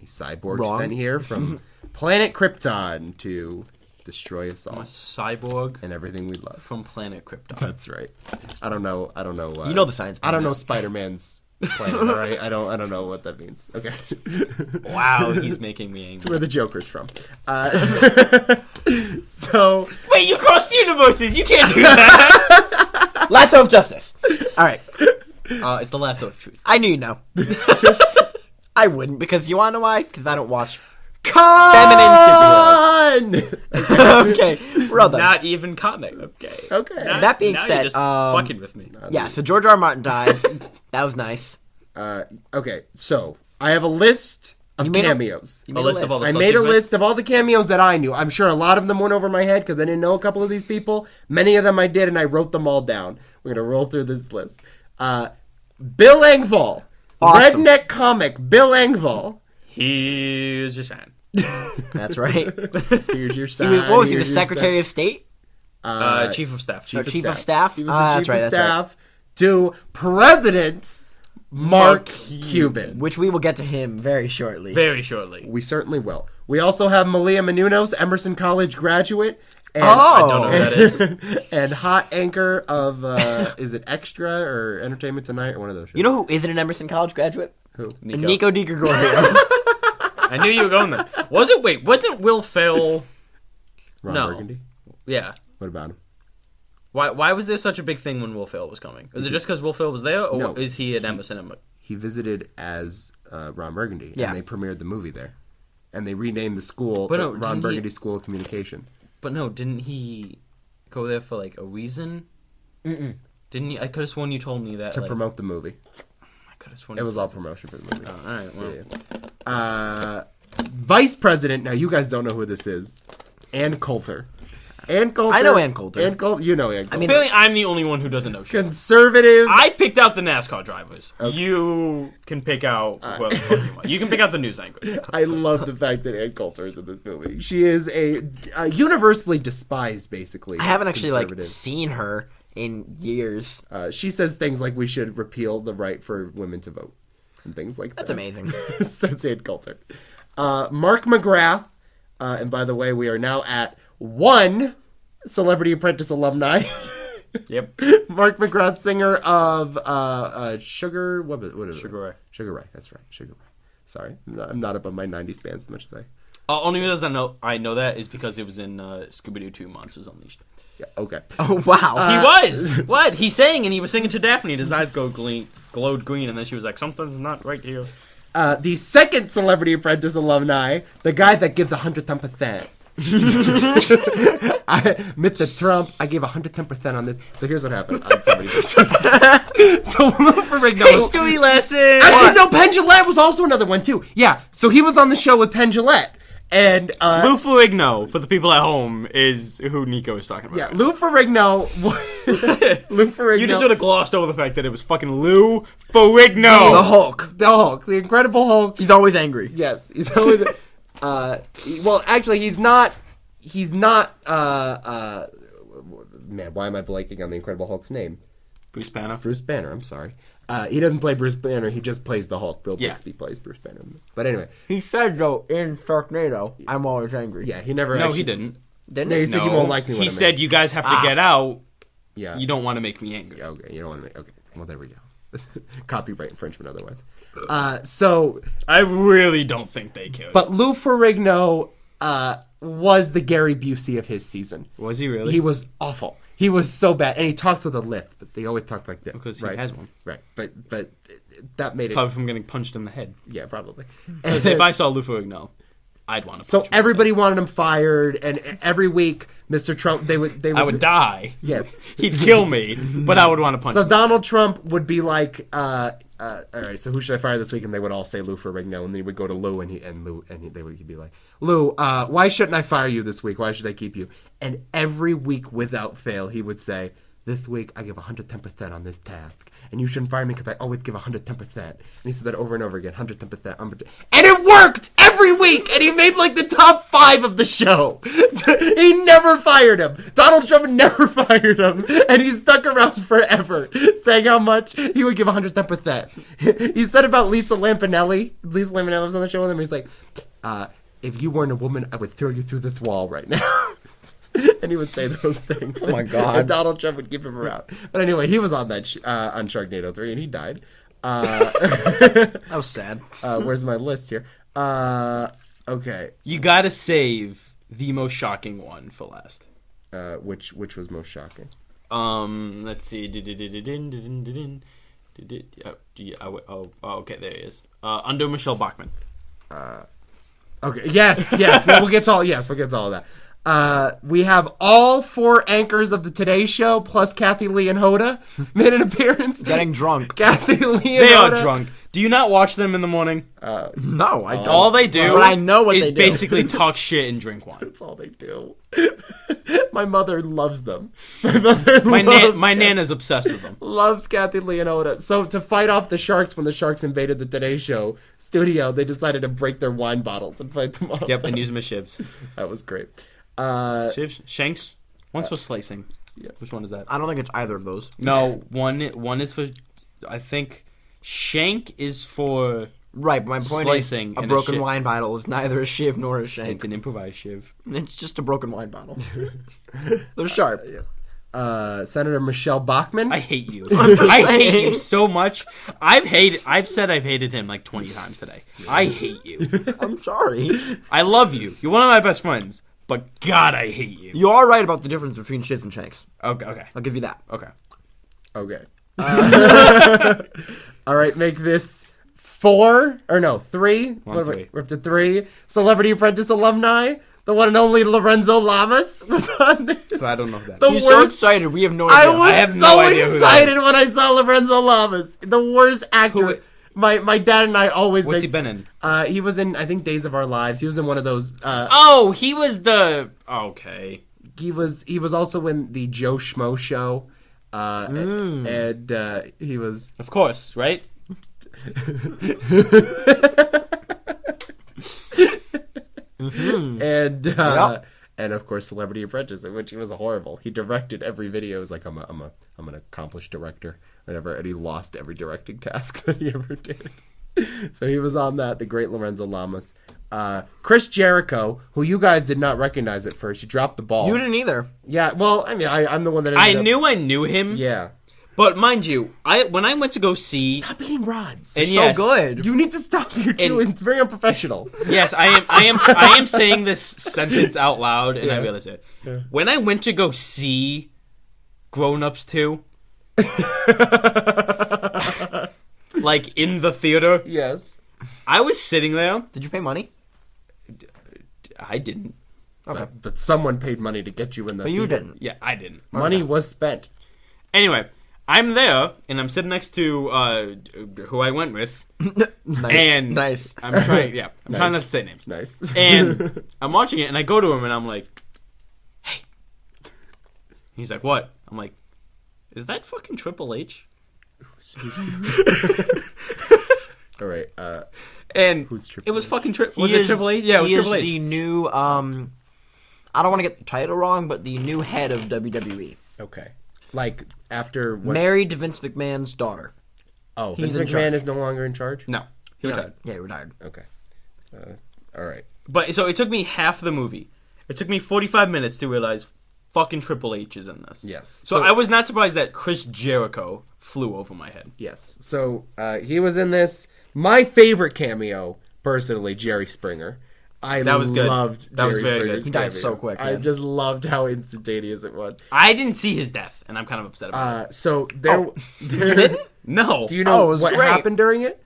cyborg Wrong. sent here from planet Krypton to destroy us all A cyborg and everything we love. from planet Krypton. That's right. I don't know. You know the science. I don't know Spider-Man's planet. All right, I don't know what that means. Okay. Wow, he's making me angry. Where the Joker's from. So Wait, you crossed universes. You can't do that. Lasso of Justice. All right. It's the lasso of truth. I knew you know. I wouldn't, because you want to know why? Because I don't watch Con! okay, brother. Not even comic. Okay. Okay. That being now said, you're just fucking with me. Yeah, so George R. R. Martin died. That was nice. Okay, so I have a list of made a- cameos. You A made list of all the I stuff made a you've missed? list of all the cameos that I knew. I'm sure a lot of them went over my head because I didn't know a couple of these people. Many of them I did, and I wrote them all down. We're going to roll through this list. Bill Engvall. Awesome. Redneck comic, Bill Engvall. Here's your sign. That's right. Here's your He sign. was, what was he, the here's your Secretary of State? Chief of staff. Chief of Staff? He was the Ah, chief that's right, of that's right. staff to President Mark Cuban. Which we will get to him very shortly. Very shortly. We certainly will. We also have Malia Menounos, Emerson College graduate. And, I don't know who that is. and hot anchor of, is it Extra or Entertainment Tonight or one of those shows? You know who isn't an Emerson College graduate? Who? Nico Di Gregorio. I knew you were going there. Wasn't Will Ferrell? Ron No. Burgundy? Yeah. What about him? Why was there such a big thing when Will Ferrell was coming? Was it just because Will Ferrell was there, or No, is he an Emma Cinema? He visited as Ron Burgundy, Yeah. and they premiered the movie there. And they renamed the school But the no, Ron didn't Burgundy he- School of Communication. But no, didn't he go there for like a reason? Mm-mm. Didn't he? I could have sworn you told me that To like, promote the movie. I could have sworn It you was told all promotion for the movie. me. Oh, all right. Well, Yeah. Vice President, now you guys don't know who this is. Ann Coulter. Ann Coulter. I know Ann Coulter. Ann Coulter, you know Ann Coulter. mean- apparently, I'm the only one who doesn't know shit. Conservative. I picked out the NASCAR drivers. You can pick out whoever the fuck you want. You can pick out the news anchor. I love the fact that Ann Coulter is in this movie. She is a universally despised, basically. I haven't actually conservative. seen her in years. She says things like we should repeal the right for women to vote and things like that. That's amazing. That's Ann Coulter. Mark McGrath, and by the way, we are now at 1 Celebrity Apprentice alumni. Yep. Mark McGrath, singer of Sugar. What is it? Sugar Ray. Sugar Ray. That's right. Sugar Ray. Sorry, I'm not up on my '90s bands as much as Only reason I know that is because it was in Scooby-Doo 2 Monsters Unleashed. Yeah. Okay. Oh wow. He was! What? He sang and he was singing to Daphne and his eyes glowed green and then she was like, something's not right here. The second Celebrity Apprentice alumni, the guy that gave the 110%. Mr. Trump, I gave 110% on this. So here's what happened on Celebrity Apprentice. So Lou Ferrigno. History lesson! Actually, no, Penn Jillette was also another one too. Yeah, so he was on the show with Penn Jillette. And Lou Ferrigno, for the people at home, is who Nico is talking about. yeah, Lou Ferrigno. Lou Ferrigno. You just sort of glossed over the fact that it was fucking Lou Ferrigno! The Hulk. The Hulk, the Incredible Hulk. He's always angry. Yes, he's always. Well, actually, he's not. Man, why am I blanking on the Incredible Hulk's name? Bruce Banner. Bruce Banner. I'm sorry. He doesn't play Bruce Banner. He just plays the Hulk. Bill Yeah. Bixby plays Bruce Banner. But anyway, He said though in Sharknado, I'm always angry. yeah, he never. No, actually, he didn't. Didn't No, he? he said you won't like me. When He I'm said angry. you guys have to get out. Yeah. You don't want to make me angry. Yeah, okay, you don't want to make. Okay, well there we go. Copyright infringement otherwise. So, I really don't think they cared. but Lou Ferrigno was the Gary Busey of his season. Was he really? He was awful. He was so bad, and he talked with a lisp. But they always talked like this Because he right? has one. Right, but that made it. Probably from getting punched in the head. Yeah, probably. Because if I saw Lou Ferrigno, I'd want to punch So him in the everybody wanted him fired, and every week, Mr. Trump, they would. head. I would die. Yes. He'd kill me, but I would want to punch So him. Donald Trump would be like, all right, so who should I fire this week? And they would all say Lou Ferrigno, and then he would go to Lou, and he'd be like, Lou, why shouldn't I fire you this week? Why should I keep you? And every week, without fail, he would say, this week I give 110% on this task, and you shouldn't fire me because I always give 110%. And he said that over and over again, 110%, and it worked every week, and he made like the top 5 of the show. He never fired him. Donald Trump never fired him, and he stuck around forever, saying how much he would give 110%. He said about Lisa Lampanelli. Lisa Lampanelli was on the show with him. He's like, if you weren't a woman, I would throw you through this wall right now. And he would say those things. Oh my God. And Donald Trump would keep him around. But anyway, he was on that on Sharknado 3, and he died. That was sad. Where's my list here? Okay. You gotta save the most shocking one for last. Which was most shocking? Let's see. Okay, there he is. Under Michelle Bachmann. Okay. Yes. We'll get to all. Yes, we'll get to all of that. We have all 4 anchors of the Today Show plus Kathy Lee and Hoda made an appearance. Getting drunk. Kathy Lee and They are Hoda. drunk. Do you not watch them in the morning? No, I don't. All they do But I know what is they do. basically talk shit and drink wine. That's all they do. My mother loves them. My mother My loves Nana's obsessed with them. loves Kathy Lee and Hoda. So to fight off the Sharks when the Sharks invaded the Today Show studio, they decided to break their wine bottles and fight them off. Yep, and use them as shivs. That was great. Shivs? Shanks? One's for slicing. Yes. Which one is that? I don't think it's either of those. No, one is for, I think, shank is for, Right, but my point Slicing is, a and a broken shiv. wine bottle is neither a shiv nor a shank. it's an improvised shiv. It's just a broken wine bottle. They're sharp. Yes. Senator Michelle Bachmann. I hate you. I hate you so much. I've said I've hated him like 20 times today. I hate you. I'm sorry. I love you. You're one of my best friends. but God, I hate you. You are right about the difference between shits and shanks. Okay. I'll give you that. Okay. Okay. All right, make this 3. Three. We're up to 3. Celebrity Apprentice alumni. The one and only Lorenzo Lamas was on this. I don't know that. The He's worst. so excited. We have no idea. I was have no so idea who that excited is. when I saw Lorenzo Lamas. The worst actor. My dad and I always What's make. he been in? He was in, I think, Days of Our Lives. He was in one of those. Oh, he was the. Okay. He was also in the Joe Schmo show. And he was. Of course, right? And of course Celebrity Apprentice, in which he was horrible. He directed every video. He was like, I'm an accomplished director, whatever, and he lost every directing task that he ever did. So he was on that. The great Lorenzo Lamas. Chris Jericho, who you guys did not recognize at first. You dropped the ball. You didn't either. Yeah, well, I mean, I'm the one that I knew him. Yeah. But mind you, when I went to go see, Stop eating rods. and So yes, good. You need to stop your chewing. It's very unprofessional. Yes, I am saying this sentence out loud, and I realize it. Yeah. When I went to go see Grown Ups 2, like in the theater, Yes. I was sitting there. Did you pay money? I didn't. Okay. But someone paid money to get you in the But you theater. didn't. Yeah, I didn't. Money was spent. Anyway, I'm there, and I'm sitting next to who I went with. Nice. And nice. I'm trying not to say names. Nice. And I'm watching it, and I go to him, and I'm like, "Hey." He's like, "What?" I'm like, "Is that fucking Triple H?" All right. And Who's Triple it was H? fucking was it Triple H? Yeah, it was Triple H. the new, I don't want to get the title wrong, but the new head of WWE. Okay. Like after what? Married to Vince McMahon's daughter. Oh, He's Vince in McMahon charge. is no longer in charge. No, he retired. Yeah, he retired. Okay. All right. But so it took me half the movie. It took me 45 minutes to realize fucking Triple H is in this. Yes. So I was not surprised that Chris Jericho flew over my head. Yes. So he was in this. My favorite cameo, personally, Jerry Springer. That was good. Loved That was Jerry very good. Springer's He died cameo. so quick, I man. just loved how instantaneous it was. I didn't see his death, and I'm kind of upset about it. So there. You didn't? No. Do you know Oh, it was what great. happened during it?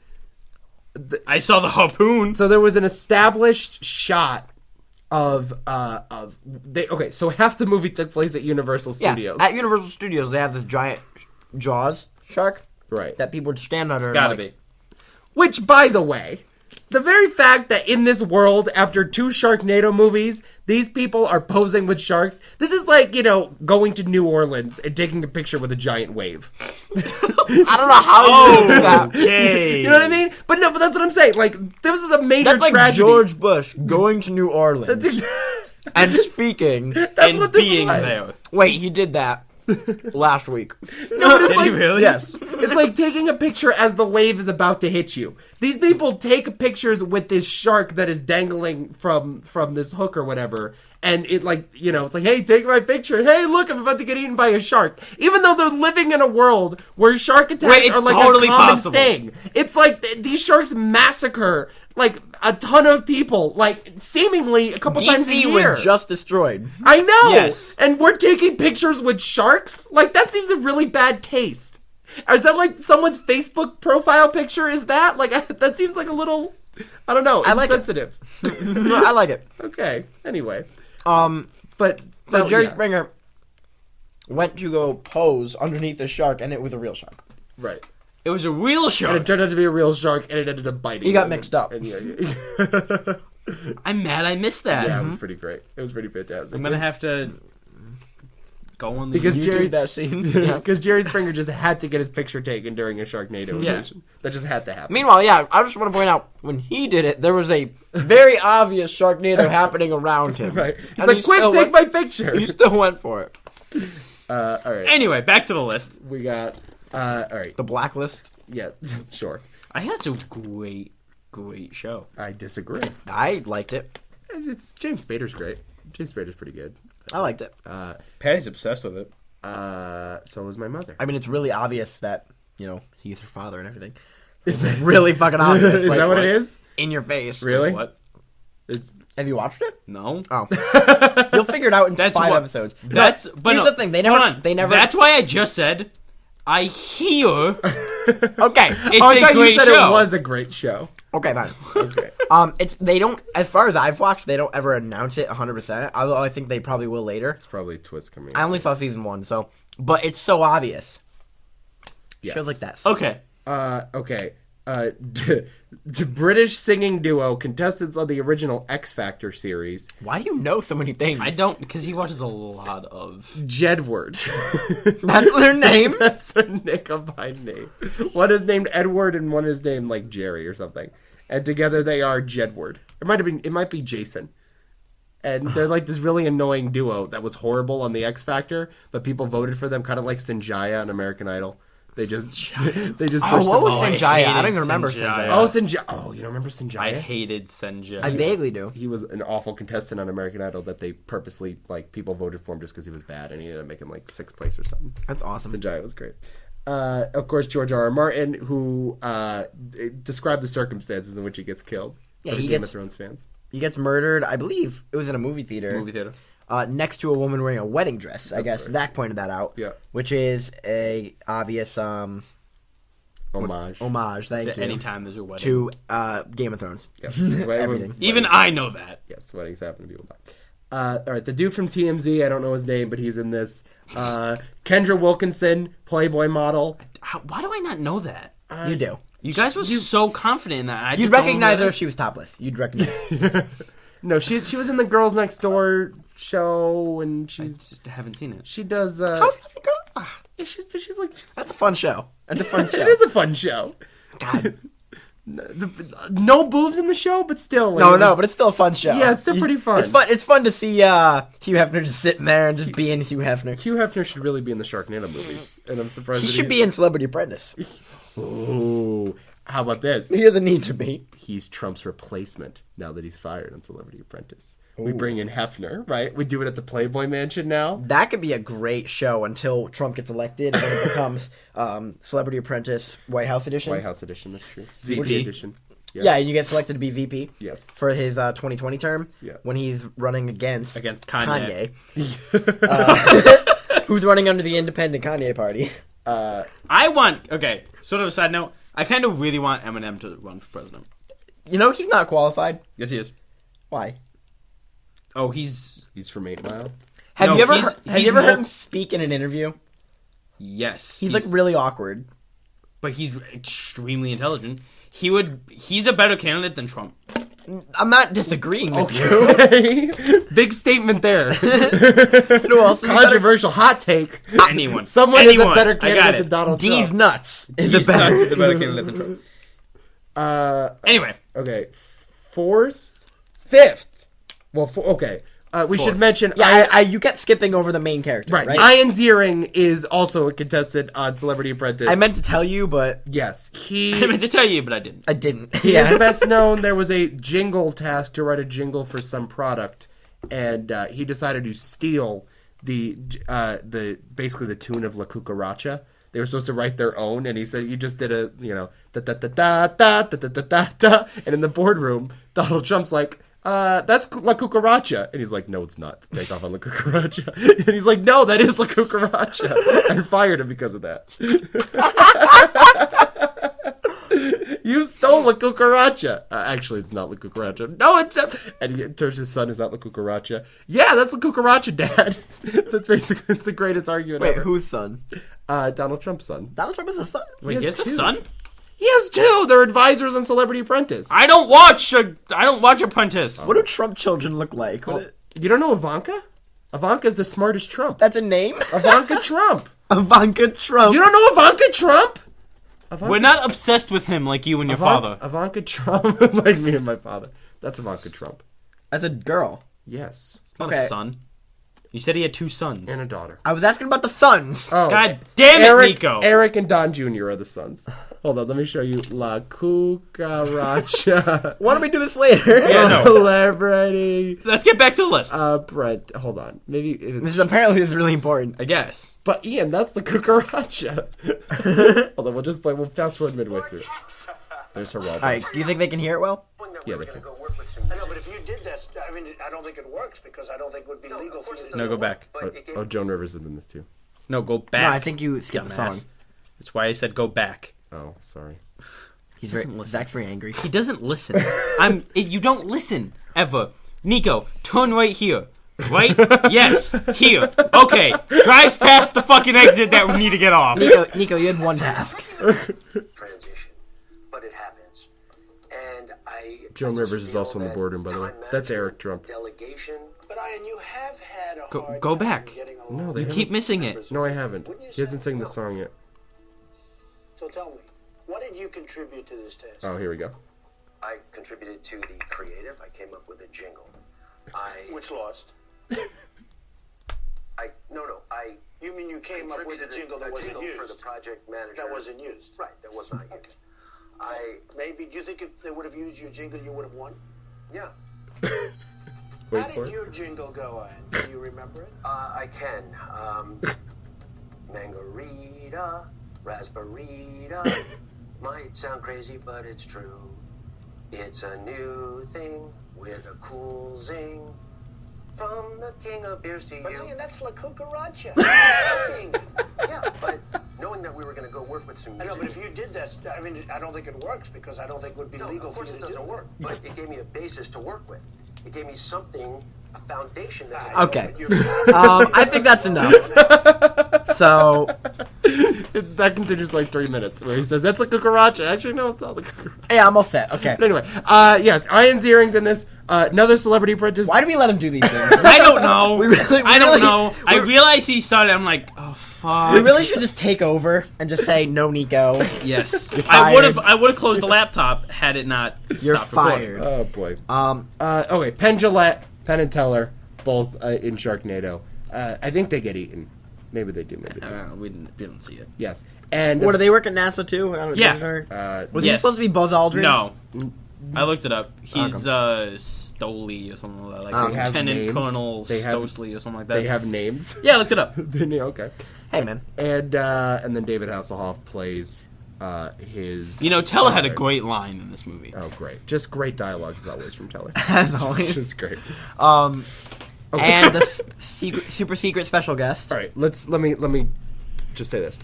I saw the harpoon. So there was an established shot of okay, so half the movie took place at Universal Yeah. Studios. At Universal Studios, they have this giant Jaws shark Right. that people would stand under. It's gotta and, like, be. Which, by the way, the very fact that in this world, after 2 Sharknado movies, these people are posing with sharks, this is like, going to New Orleans and taking a picture with a giant wave. I don't know how you do that. Okay. You know what I mean? But no, but that's what I'm saying. Like, this is a major That's like tragedy. George Bush going to New Orleans That's, and speaking. that's And what this being was. there. Wait, he did that last week. No, but it's Did he like, really? Yes. it's like taking a picture as the wave is about to hit you. These people take pictures with this shark that is dangling from this hook or whatever, and it it's like, hey, take my picture. Hey, look, I'm about to get eaten by a shark. Even though they're living in a world where shark attacks Wait, it's are like totally a common possible. thing. It's like these sharks massacre like a ton of people, like seemingly a couple times a DC year. was just destroyed. I know. Yes. And we're taking pictures with sharks? Like, that seems a really bad taste. Or is that like someone's Facebook profile picture? Is that? Like, that seems like a little, I don't know, like it. insensitive. I like it. Okay. Anyway. So But Jerry yeah. Springer went to go pose underneath the shark, and it was a real shark. Right. It was a real And shark. it turned out to be a real shark, and it ended up biting. He got him, mixed up. And yeah. I'm mad I missed that. Yeah, it was pretty great. It was pretty fantastic. I'm gonna have to go on the Because You Jerry did that scene. Because Jerry Springer just had to get his picture taken during a Sharknado Yeah. invasion. That just had to happen. Meanwhile, yeah, I just want to point out, when he did it, there was a very obvious Sharknado happening around him. Right. He's And like, he quick, still take went- my picture. He still went for it. All right. Anyway, back to the list. We got, all right. The Blacklist. Yeah, sure. I had a great show. I disagree. I liked it. It's James Spader's great. James Spader's pretty good. I liked it. Patty's obsessed with it. So was my mother. I mean, it's really obvious that, he's her father and everything. It's really fucking obvious. Is Like, that what it is? In your face. Really? What? Have you watched it? No. Oh, you'll figure it out in 5 episodes. That's but but here's no, the thing. They never. That's why I just said. I hear. Okay. It's I a thought great you said show. it was a great show. Okay, fine. Okay. They don't, as far as I've watched, they don't ever announce it 100%. Although I think they probably will later. It's probably a twist coming. I only saw season 1, so, but it's so obvious. Yes. Shows like that. Okay. Okay. The British singing duo contestants on the original X Factor series. Why do you know so many things? I don't, because he watches a lot of. Jedward. That's their name? That's their combined name. One is named Edward and one is named like Jerry or something. And together they are Jedward. It might be Jason. And they're like this really annoying duo that was horrible on the X Factor, but people voted for them, kind of like Sanjaya on American Idol. They just pushed what was them. Sanjaya? I don't even remember Sanjaya. Sanjaya. Oh, Sanjaya. Oh, you don't remember Sanjaya? I hated Senja. I vaguely do. He was an awful contestant on American Idol that they purposely, like, people voted for him just because he was bad, and he ended up making, like, 6th place or something. That's awesome. Sanjaya was great. Of course, George R.R. Martin, who described the circumstances in which he gets killed. Yeah, for the he Game gets- of Thrones fans. He gets murdered, I believe it was in a movie theater. Next to a woman wearing a wedding dress. I guess right. Zach pointed that out. Yeah. Which is a obvious Homage. thank To you. anytime there's a wedding. To Game of Thrones. Yes. Everything. Even I know that. Yes, weddings happen to people die. All right, the dude from TMZ, I don't know his name, but he's in this. Kendra Wilkinson, Playboy model. Why do I not know that? You do. You guys were so confident in that. You'd recognize her if she was topless. You'd recognize her. No, she was in the Girls Next Door show, and I just haven't seen it. she does. How's the girl? Yeah, she's like. That's a fun show. That's a fun show. It is a fun show. God. No boobs in the show, but still. Like, No, but it's still a fun show. Yeah, it's still pretty fun. It's fun. It's fun to see Hugh Hefner just sitting there and just being Hugh Hefner. Hugh Hefner should really be in the Sharknado movies, and I'm surprised He that should be in Celebrity Apprentice. Ooh, how about this? He doesn't need to be. He's Trump's replacement now that he's fired on Celebrity Apprentice. We bring in Hefner, right? We do it at the Playboy Mansion now. That could be a great show until Trump gets elected and then it becomes Celebrity Apprentice White House Edition. White House edition, that's true. VP edition. Yeah, and you get selected to be VP. Yes. For his 2020 term. Yeah. When he's running against Kanye. Who's running under the independent Kanye party. Okay, sort of a side note. I kind of really want Eminem to run for president. You know he's not qualified. Yes, he is. Why? Oh, he's from 8 Mile. Have you ever he's heard more- him speak in an interview? Yes. He's like really awkward. But he's extremely intelligent. He's a better candidate than Trump. I'm not disagreeing with you. Okay. Big statement there. Who else is Controversial hot take. Anyone. Someone is a better I got candidate it. than Donald D's Trump. nuts is He's the better. a better candidate than Trump. Anyway. Anyway. Okay. 5th. Well, okay. We should mention. Yeah, you kept skipping over the main character, right? Ian Ziering is also a contestant on Celebrity Apprentice. I meant to tell you, but Yes. I meant to tell you, but I didn't. I didn't. He is best known. There was a jingle task to write a jingle for some product, and he decided to steal the basically the tune of La Cucaracha. They were supposed to write their own, and he said he just did a da da da da da da da da da da. And in the boardroom, Donald Trump's like, that's La Cucaracha. And he's like, no, it's not. Take off on La Cucaracha. And he's like, no, that is La Cucaracha. And fired him because of that. You stole La Cucaracha. Actually, it's not La Cucaracha. No, it's... And he turns to his son, is that La Cucaracha? Yeah, that's La Cucaracha, Dad. That's basically, it's the greatest argument Wait, ever. whose son? Donald Trump's son. Donald Trump is a son. Wait, he has a 2. son? He has 2. They're advisors on Celebrity Apprentice. I don't watch Apprentice. What do Trump children look like? You don't know Ivanka? Ivanka's the smartest Trump. That's a name? Ivanka Trump. Ivanka Trump. You don't know Ivanka Trump? We're not obsessed with him like you and your father. Ivanka Trump, like me and my father. That's Ivanka Trump. That's a girl. Yes. It's not Okay. a son. You said he had 2 sons. And a daughter. I was asking about the sons. Oh. God damn it, Eric, Nico. Eric and Don Jr. are the sons. Hold on, let me show you La Cucaracha. Why don't we do this later? Yeah, no. Celebrity. Let's get back to the list. Brent, hold on. Maybe This is apparently really important. I guess. But Ian, that's the Cucaracha. Hold on, we'll fast forward midway through. There's Geraldo. Alright, do you think they can hear it well? Yeah, they can. I know, but if you did mean, I don't think it works because I don't think it would be legal for you to. No, go back. Oh, Joan Rivers is in this too. No, go back. No, I think you skipped the song. That's why I said go back. Oh, sorry. He's Zach's very angry. He doesn't listen. You don't listen ever. Nico, turn right here. Right? Yes. Here. Okay. Drives past the fucking exit that we need to get off. Nico, you had one task. Transition, but it happens, and Joan Rivers is also in the boardroom, by the way. That's Eric Trump. Delegation, but Ian, you have had a hard Go time back. getting along. No, they You keep missing it. No, I haven't. He hasn't sang the song yet. So tell me, what did you contribute to this task? Oh, here we go. I contributed to the creative. I came up with a jingle. Which lost? You mean you came up with a jingle that wasn't used? For the project manager. That wasn't used. Right, that was not used. Maybe, do you think if they would have used your jingle, you would have won? Yeah. How did your jingle go, Ian? Can you remember it? I can. Mangarita, raspberita. Might sound crazy, but it's true. It's a new thing with a cool zing. From the king of beers to you. But Ian, that's La Cucaracha. Yeah, but knowing that we were going to go work with some I know, musicians. but if you did that, I mean, I don't think it works because I don't think it would be legal of for course you it to do doesn't that. work. But it gave me a basis to work with. It gave me something, a foundation that. Okay. I think that's enough. So That continues like 3 minutes where he says, that's a cucaracha. Actually, no, it's not the cucaracha. yeah, I'm all set. Okay. But anyway, yes, Ian's earrings in this. Another celebrity apprentice. Why do we let him do these things? I don't know. I don't really- know. I realized he started. I'm like, oh fuck. We really should just take over and just say no, Nico. Yes. You're I would fired. have closed the laptop had it not. You're stopped recording. fired. Oh, boy. Okay. Penn Jillette, Penn and Teller, both in Sharknado. I think they get eaten. Maybe they do, maybe they don't. We don't see it. Yes. And What, do they work at NASA too? I don't Yeah. know. Was he Yes. supposed to be Buzz Aldrin? No. I looked it up. He's Stoley or something like that. Like They have Lieutenant names. Colonel They have- Stosley or something like that. they have names. Yeah, I looked it up. Okay. Hey, man. And then David Hasselhoff plays his... You know, Teller had a father. great line in this movie. Oh, great. Just great dialogue as always from Teller. As always. Just great. Okay. And the super secret special guest. All right, let me just say this.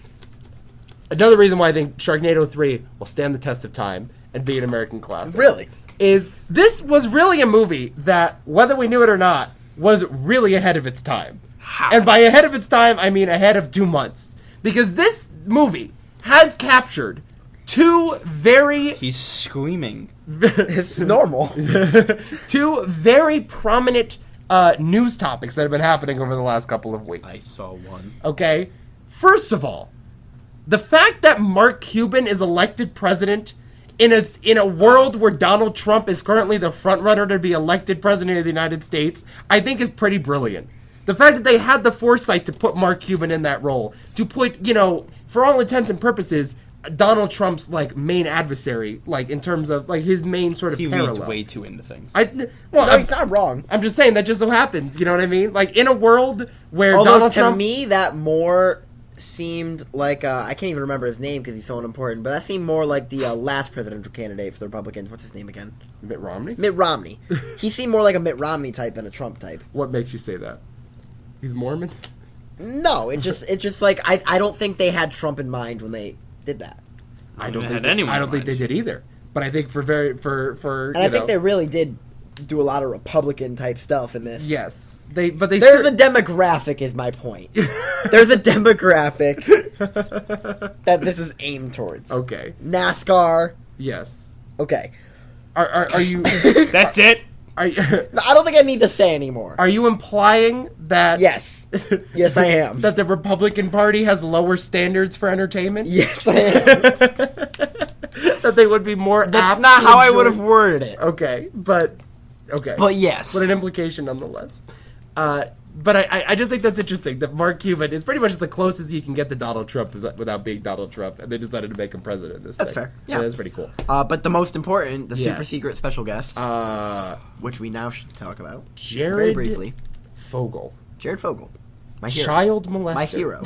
Another reason why I think Sharknado 3 will stand the test of time and be an American classic. Really? Is this was really a movie that, whether we knew it or not, was really ahead of its time. How? And by ahead of its time, I mean ahead of 2 months. Because this movie has captured two very... He's screaming. It's normal. two very prominent news topics that have been happening over the last couple of weeks. I saw one. Okay? First of all, the fact that Mark Cuban is elected president in a world where Donald Trump is currently the frontrunner to be elected president of the United States, I think is pretty brilliant. The fact that they had the foresight to put Mark Cuban in that role, to put, for all intents and purposes, Donald Trump's, main adversary, in terms of, his main sort of He parallel. reads way too into things. He's not wrong. I'm just saying that just so happens, you know what I mean? In a world where Although Donald to Trump... me, that more seemed like I can't even remember his name because he's so unimportant. But that seemed more like the last presidential candidate for the Republicans. What's his name again? Mitt Romney? Mitt Romney. He seemed more like a Mitt Romney type than a Trump type. What makes you say that? He's Mormon? No, it's just like I don't think they had Trump in mind when they did that. I don't They think had they, anyone I don't in think they mind. did either. But I think for And I think they really did do a lot of Republican type stuff in this. yes. There's a demographic, is my point. There's a demographic that this is aimed towards. Okay. NASCAR. Yes. Okay. Are you That's it. are you, I don't think I need to say anymore. are you implying that Yes. Yes, I am. that the Republican Party has lower standards for entertainment? Yes, I am. That they would be more That's apt not to how I enjoy- would have worded it. Okay, but okay. But yes. But an implication nonetheless. But I just think that's interesting that Mark Cuban is pretty much the closest you can get to Donald Trump without being Donald Trump, and they decided to make him president in this That's thing. fair. Yeah. That's pretty cool. But the most important, the super Yes. secret special guest, Uh, which we now should talk about Jared very briefly. Fogel. Jared Fogle. My hero. Child molester. My hero.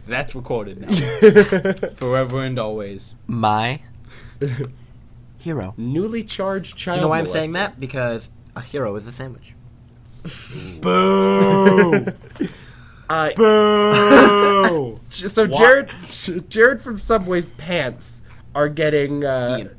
That's recorded now. Forever and always. My Hero. Newly charged child. Do you know why I'm molester. saying that? Because a hero is a sandwich. Boo! Boo! So Jared from Subway's pants are getting Eaten.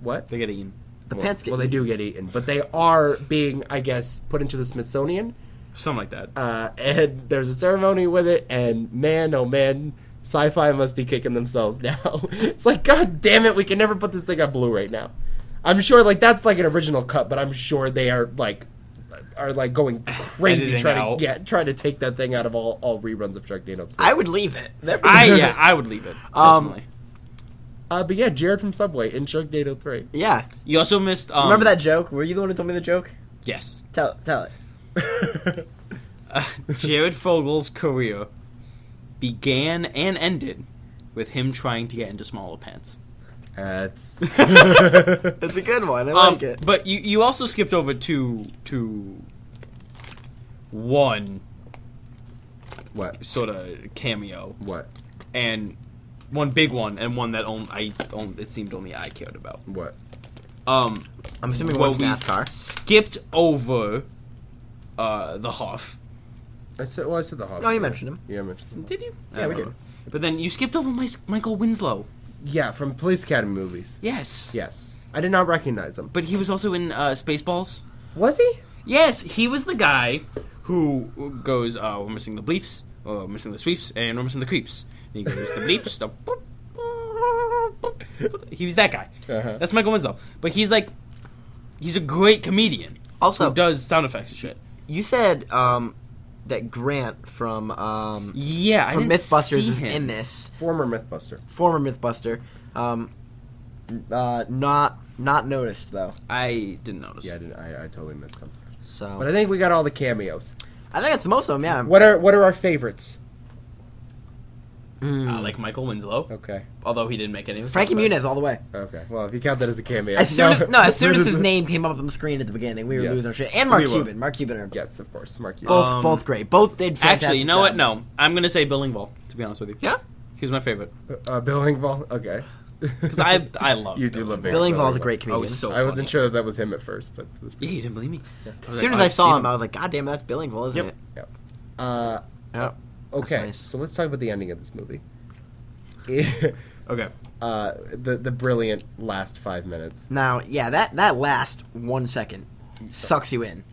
what? They get eaten. The pants get Well, they do get eaten, but they are being, I guess, put into the Smithsonian. Something like that. And there's a ceremony with it, and man, oh man, sci-fi must be kicking themselves now. It's like, god damn it, we can never put this thing on Blu-ray now. I'm sure, like, that's like an original cut, but I'm sure they are going crazy Editing trying out. to take that thing out of all reruns of Sharknado. I would leave it. I would leave it. Personally. But yeah, Jared from Subway in Sharknado 3. Yeah. You also missed. Remember that joke? Were you the one who told me the joke? Yes. Tell it. Jared Fogel's career began and ended with him trying to get into smaller pants. That's It's a good one. I like it. But you also skipped over to one what? sort of cameo, What? and one big one, and one that it seemed only I cared about. What? I'm assuming well, one's we NASCAR. skipped over the Hoff. I said the Hobbit. No, you mentioned him. Yeah, I mentioned him. Did you? Yeah, I we don't did. know. But then you skipped over Michael Winslow. Yeah, from Police Academy movies. Yes. Yes. I did not recognize him. But he was also in Spaceballs. Was he? Yes, he was the guy who goes, we're missing the bleeps, we're missing the sweeps, and we're missing the creeps. And he goes, the bleeps, the boop, boop, boop. He was that guy. Uh-huh. That's Michael Winslow. But he's a great comedian. Also- who does sound effects and shit. You said that Grant from Yeah, I from didn't Mythbusters see is him. in this. Former Mythbuster. Former Mythbuster. Not noticed though. I didn't notice. Yeah, I totally missed him. So But I think we got all the cameos. I think that's most of them. Yeah. What are our favorites? Like Michael Winslow, Okay. although he didn't make any. Frankie Muniz all the way. Okay. Well, if you count that as a cameo. As soon as his name came up on the screen at the beginning, we were Yes. losing our shit. And Mark We were. Cuban. Mark Cuban are Yes, of course. Mark Cuban. both great. Both did fantastic Actually, you know what? job. No, I'm gonna say Bill Engvall. To be honest with you, Yeah. he was my favorite Bill Engvall. Okay. because I love. You do love Bill Engvall's a great Oh, comedian. he's so. I wasn't funny. sure that was him at first, but it was Yeah, you didn't believe me. As soon as I saw him, I was like, God damn, that's Bill Engvall, isn't Yep. it? Yep. Yeah. Okay. nice. So let's talk about the ending of this movie. Okay. The brilliant last 5 minutes. Now, yeah, that last 1 second sucks you in.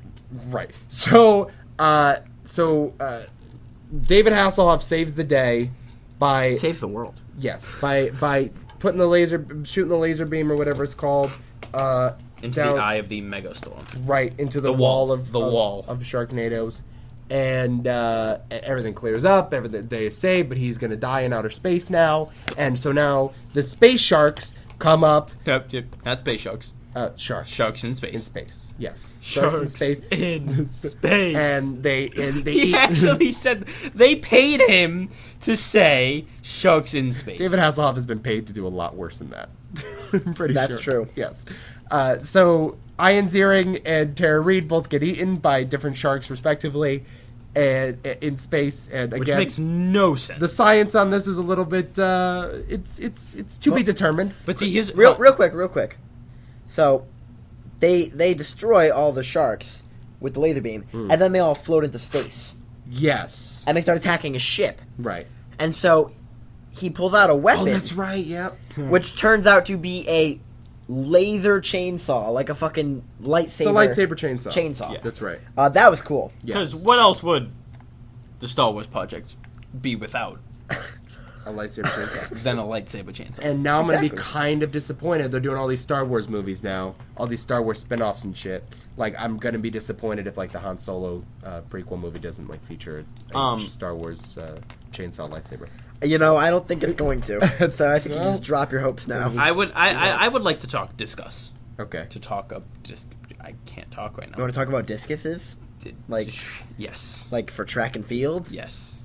Right. So David Hasselhoff saves the day by Saves the world. by putting shooting the laser beam or whatever it's called Into down the eye of the megastorm. right into the, The wall. of The wall. of Sharknadoes, and everything clears up. Everything they is saved, but he's gonna die in outer space now, and so now the space sharks come up. Yep. Not space sharks. Sharks. Sharks in space. In space. Yes. Sharks in space. in space. And they He eat. actually said they paid him to say sharks in space. David Hasselhoff has been paid to do a lot worse than that. I'm pretty That's sure. true. Yes. So Ian Ziering and Tara Reid both get eaten by different sharks respectively, and in space. And which again, makes no sense. the science on this is a little bit. It's to be determined. but see, here's Real quick. So, they destroy all the sharks with the laser beam, and then they all float into space, Yes. and they start attacking a ship. Right. And so, he pulls out a weapon, Oh, that's right. Yep. which turns out to be a laser chainsaw, like a fucking lightsaber. It's a lightsaber chainsaw. Chainsaw. Yeah. That's right. That was cool. because Yes. what else would the Star Wars project be without A lightsaber chainsaw. than a lightsaber chainsaw? And now I'm going to be Exactly. kind of disappointed. They're doing all these Star Wars movies now, all these Star Wars spin-offs and shit. Like, I'm going to be disappointed if, like, the Han Solo prequel movie doesn't, like, feature a Star Wars chainsaw lightsaber. You know, I don't think it's going to. So I think you Well, just drop your hopes now. I would like to discuss. Okay. To talk up, just I can't talk right now. You want to talk about discuses? like- yes, Like for track and field? yes.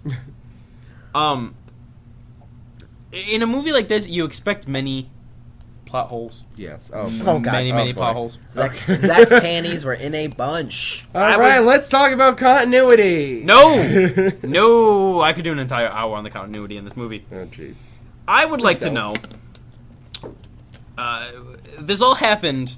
In a movie like this, you expect many plot holes. Yes. Oh, Oh, God. many boy. plot holes. Zach's panties were in a bunch. All I right, was- let's talk about continuity. No, no, I could do an entire hour on the continuity in this movie. Oh, jeez. I would like to don't. know this all happened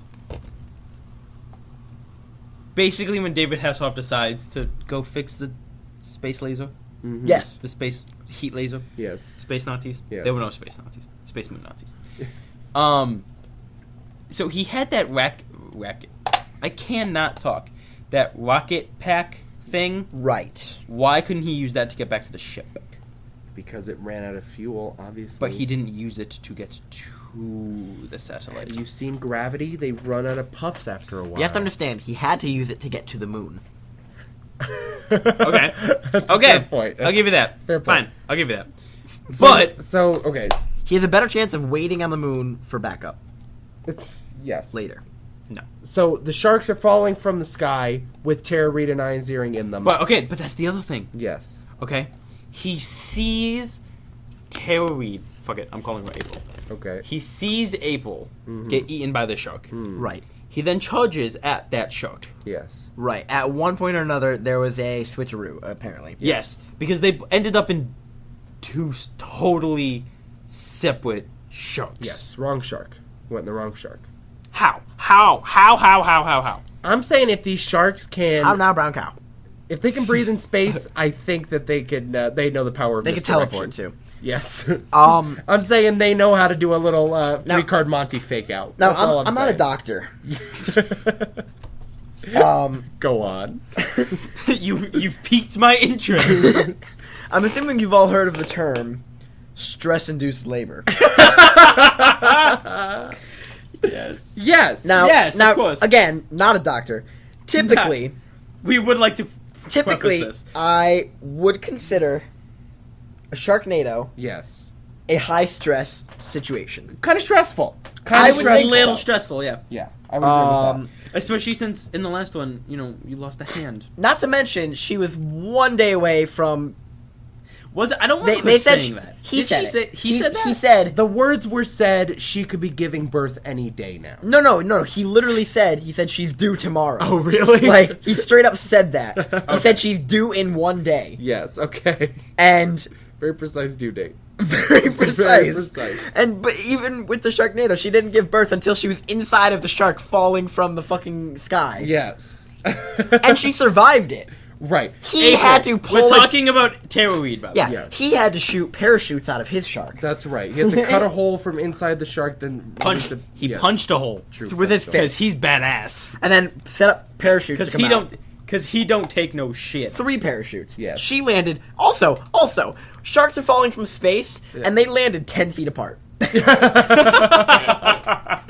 basically when David Hasselhoff decides to go fix the space laser. Mm-hmm. Yes. The space heat laser. Yes. Space Nazis. Yes. There were no space Nazis. Space moon Nazis. So he had that racket. I cannot talk. That rocket pack thing. Right. Why couldn't he use that to get back to the ship? Because it ran out of fuel, obviously. But he didn't use it to get to the satellite. You've seen Gravity? They run out of puffs after a while. You have to understand, he had to use it to get to the moon. Okay. That's a Okay. fair point. I'll give you that. Fair point. Fine. I'll give you that. Okay. He has a better chance of waiting on the moon for backup It's, yes. later. No. So the sharks are falling from the sky with Tara Reid and Ian Ziering in them. But that's the other thing. Yes. Okay. He sees Tara Reid. Fuck it. I'm calling her April. Okay. He sees April get eaten by the shark. Right. He then charges at that shark. Yes. Right. At one point or another, there was a switcheroo, apparently. Yes, because they ended up in two totally separate sharks. Yes. Wrong shark. Went in the wrong shark. How? I'm saying if these sharks can... I'm now brown cow. If they can breathe in space, I think that they could. They know the power of They could misdirection. teleport, too. Yes. Um, I'm saying they know how to do a little three-card Monty fake out. now, That's all I'm not a saying. doctor. Go on. You've piqued my interest. I'm assuming you've all heard of the term stress-induced labor. Yes. Yes. Now, Yes, of course. again, not a doctor. Typically, We would like to typically, preface this. I would consider a Sharknado Yes. a high-stress situation. Kind of stressful. I Kind of would A stressful. think little stressful, yeah. Yeah. I would agree with that. Especially since in the last one, you lost a hand. Not to mention, she was one day away from... Was it? I don't remember They said saying that. he Did said she it. say he said that? He said... The words were said she could be giving birth any day now. No. He literally said, she's due tomorrow. Oh, really? Like, he straight up said that. He said she's due in one day. Yes, okay. And Very precise due date. very precise. Very precise. But even with the Sharknado, she didn't give birth until she was inside of the shark falling from the fucking sky. Yes. And she survived it. Right. He had to pull We're a- talking about Tara Reid, by the way. Yeah, Yes. he had to shoot parachutes out of his shark. That's right. He had to cut a hole from inside the shark, then Punched. He punched a hole True. With his because fist. he's badass. And then set up parachutes Because to come out. he don't take no shit. 3 parachutes. Yes. She landed. Also, sharks are falling from space, and they landed 10 feet apart. Can I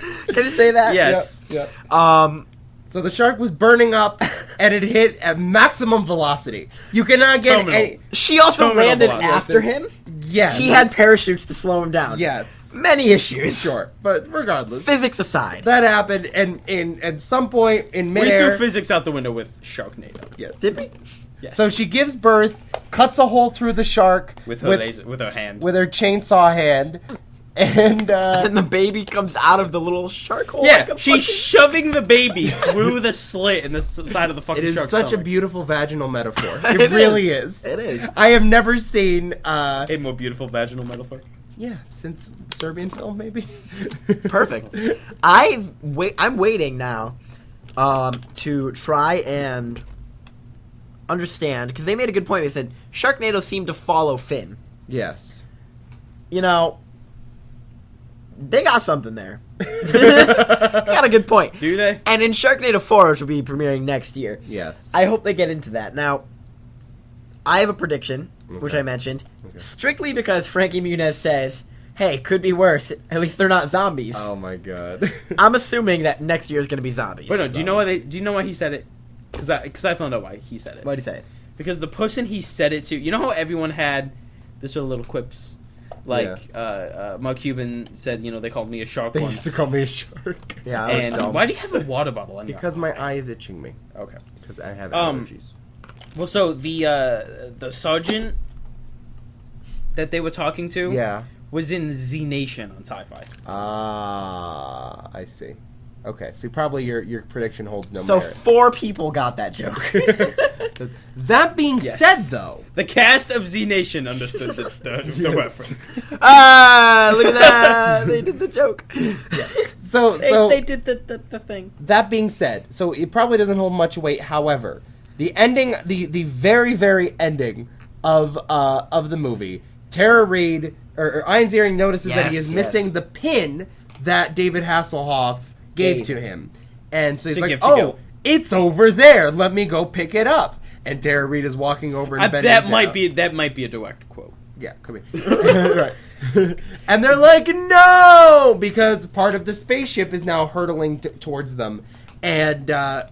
just say that? Yes. Yep. Um, So the shark was burning up, and it hit at maximum velocity. You cannot get Terminal. any... she also Terminal landed velocity. after him. Yes. He had parachutes to slow him down. Yes. Many issues. Sure. But regardless, Physics aside. that happened, and at some point in We midair... threw physics out the window with Sharknado. Yes. Did we? Yes. So she gives birth, cuts a hole through the shark with her laser, with her hand. with her chainsaw hand, and And the baby comes out of the little shark hole. yeah, like a she's fucking- shoving the baby through the slit in the side of the fucking it is shark's such a stomach. beautiful vaginal metaphor. It really is. It is. I have never seen, A more beautiful vaginal metaphor. yeah, since Serbian film, maybe. Perfect. I'm waiting now to try and understand, because they made a good point. They said Sharknado seemed to follow Finn. Yes. You know, they got something there. Got a good point. Do they? And in Sharknado 4, which will be premiering next year, Yes. I hope they get into that. Now, I have a prediction, which Okay. I mentioned, strictly because Frankie Muniz says, hey, could be worse. At least they're not zombies. Oh my god. I'm assuming that next year is going to be zombies. Wait, no. Do you know why he said it? Because I found out why he said it. Why do you say it? Because the person he said it to, you know how everyone had this sort of little quips, like Mark Cuban said, they called me a shark They once. used to call me a shark. Yeah, I was And dumb. why do you have a water bottle on your Because my eye is itching me. Okay. Because I have Um, allergies. Well, so the sergeant that they were talking to Yeah. was in Z Nation on Sci-Fi. Ah, I see. Okay, so probably your prediction holds no So merit. 4 people got that joke. That being said, though, The cast of Z Nation understood the reference. Look at that! They did the joke. so They did the thing. that being said, so it probably doesn't hold much weight. However, the ending, the very very ending of the movie, Tara Reid or Ian Ziering notices that he is missing the pin that David Hasselhoff gave to him, and so he's like, "Oh, it's over there. Let me go pick it up." And Tara Reid is walking over and bending That down. might be a direct quote. Yeah, come here. Right. And they're like, "No!" Because part of the spaceship is now hurtling towards them, and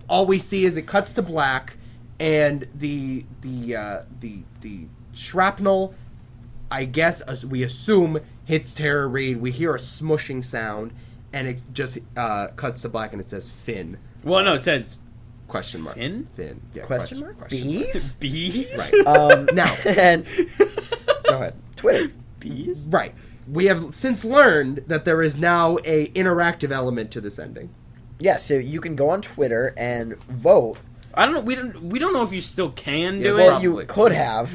all we see is it cuts to black, and the shrapnel, I guess, as we assume, hits Tara Reid. We hear a smushing sound, and it just cuts to black, and it says Finn. Well, no, it says Question mark. Finn? Finn. Yeah, Question mark? mark. Bees? bees. Right. Now, And go ahead. Twitter. Bees. Right. We have since learned that there is now a interactive element to this ending. Yeah, so you can go on Twitter and vote. I don't know. We don't know if you still can do Yes, it. Well, probably. you could have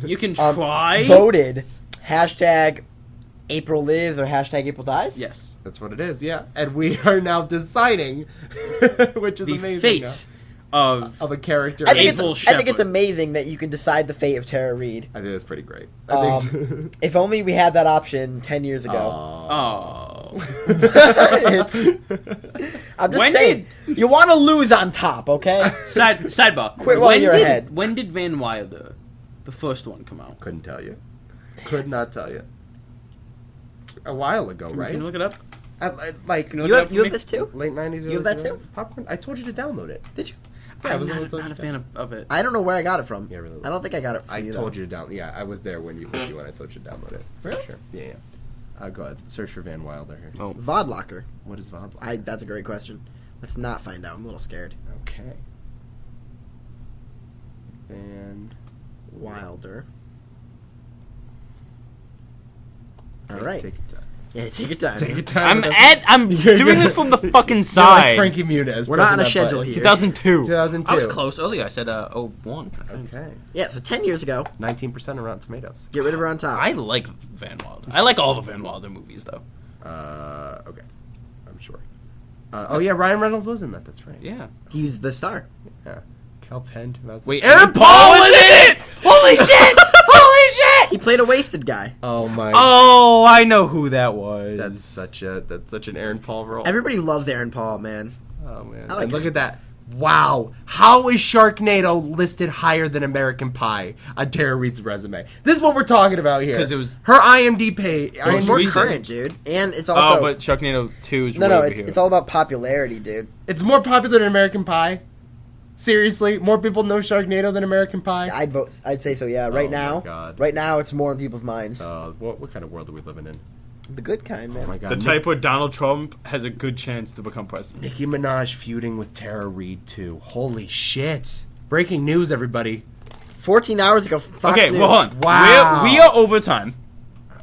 You can try. voted hashtag April lives or hashtag April dies. Yes. That's what it is, yeah. And we are now deciding, which is The amazing. fate of of a character. I think, April I think it's Shepherd. amazing that you can decide the fate of Tara Reid. I think that's pretty great. I think If only we had that option 10 years ago. oh. It's, I'm just When saying, you want to lose on top, okay? Sidebar. Quit while you're ahead. When did Van Wilder, the first one, come out? Couldn't tell you. Could not tell you. A while ago, right? Can you look it up? Like Can you You look it have, up you for have me? this too? late 90s. You have that too? Popcorn? I told you to download it. Did you? Yeah, I I'm was not a fan of it. I don't know where I got it from. Yeah, really. I don't think I got it from I you. told though. you to download. Yeah, I was there when when I told you to download it. Really? Sure. Yeah. Go ahead. Search for Van Wilder here. Oh. Vodlocker. What is Vodlock? That's a great question. Let's not find out. I'm a little scared. Okay. Van Wilder. All right. Take your time. Yeah, take your time. Take your time. I'm doing this from the fucking You're side. like Frankie Muniz. We're not on a pressing that schedule button. here. 2002. 2002. I was close earlier. I said 01. I think. Okay. Yeah, so 10 years ago, 19% on Rotten Tomatoes. get rid of her on top. I like Van Wilder. I like all the Van Wilder movies though. Okay. I'm sure. Oh yeah, Ryan Reynolds was in that. That's right. Yeah. He's the star. Yeah. Cal Penn. Wait, Aaron Paul was in it. Holy shit! Holy shit! He played a wasted guy. Oh my. Oh, I know who that was. That's such an Aaron Paul role. Everybody loves Aaron Paul, man. Oh man. I like And look her. at that. Wow. How is Sharknado listed higher than American Pie on Tara Reid's resume? This is what we're talking about here. 'Cause it was- her IMDb page. It's more recent. current, dude. And it's also... Oh, but Sharknado 2 is no, way over it's, here. it's all about popularity, dude. It's more popular than American Pie. Seriously, more people know Sharknado than American Pie. I'd say so, yeah. Right my now, God. right now, it's more in people's minds. What kind of world are we living in? The good kind, man. Oh my God. the type where Donald Trump has a good chance to become president. Nicki Minaj feuding with Tara Reid too. Holy shit! Breaking news, everybody. 14 hours ago, Fox Okay, News. well, hold on. Wow. We are over time.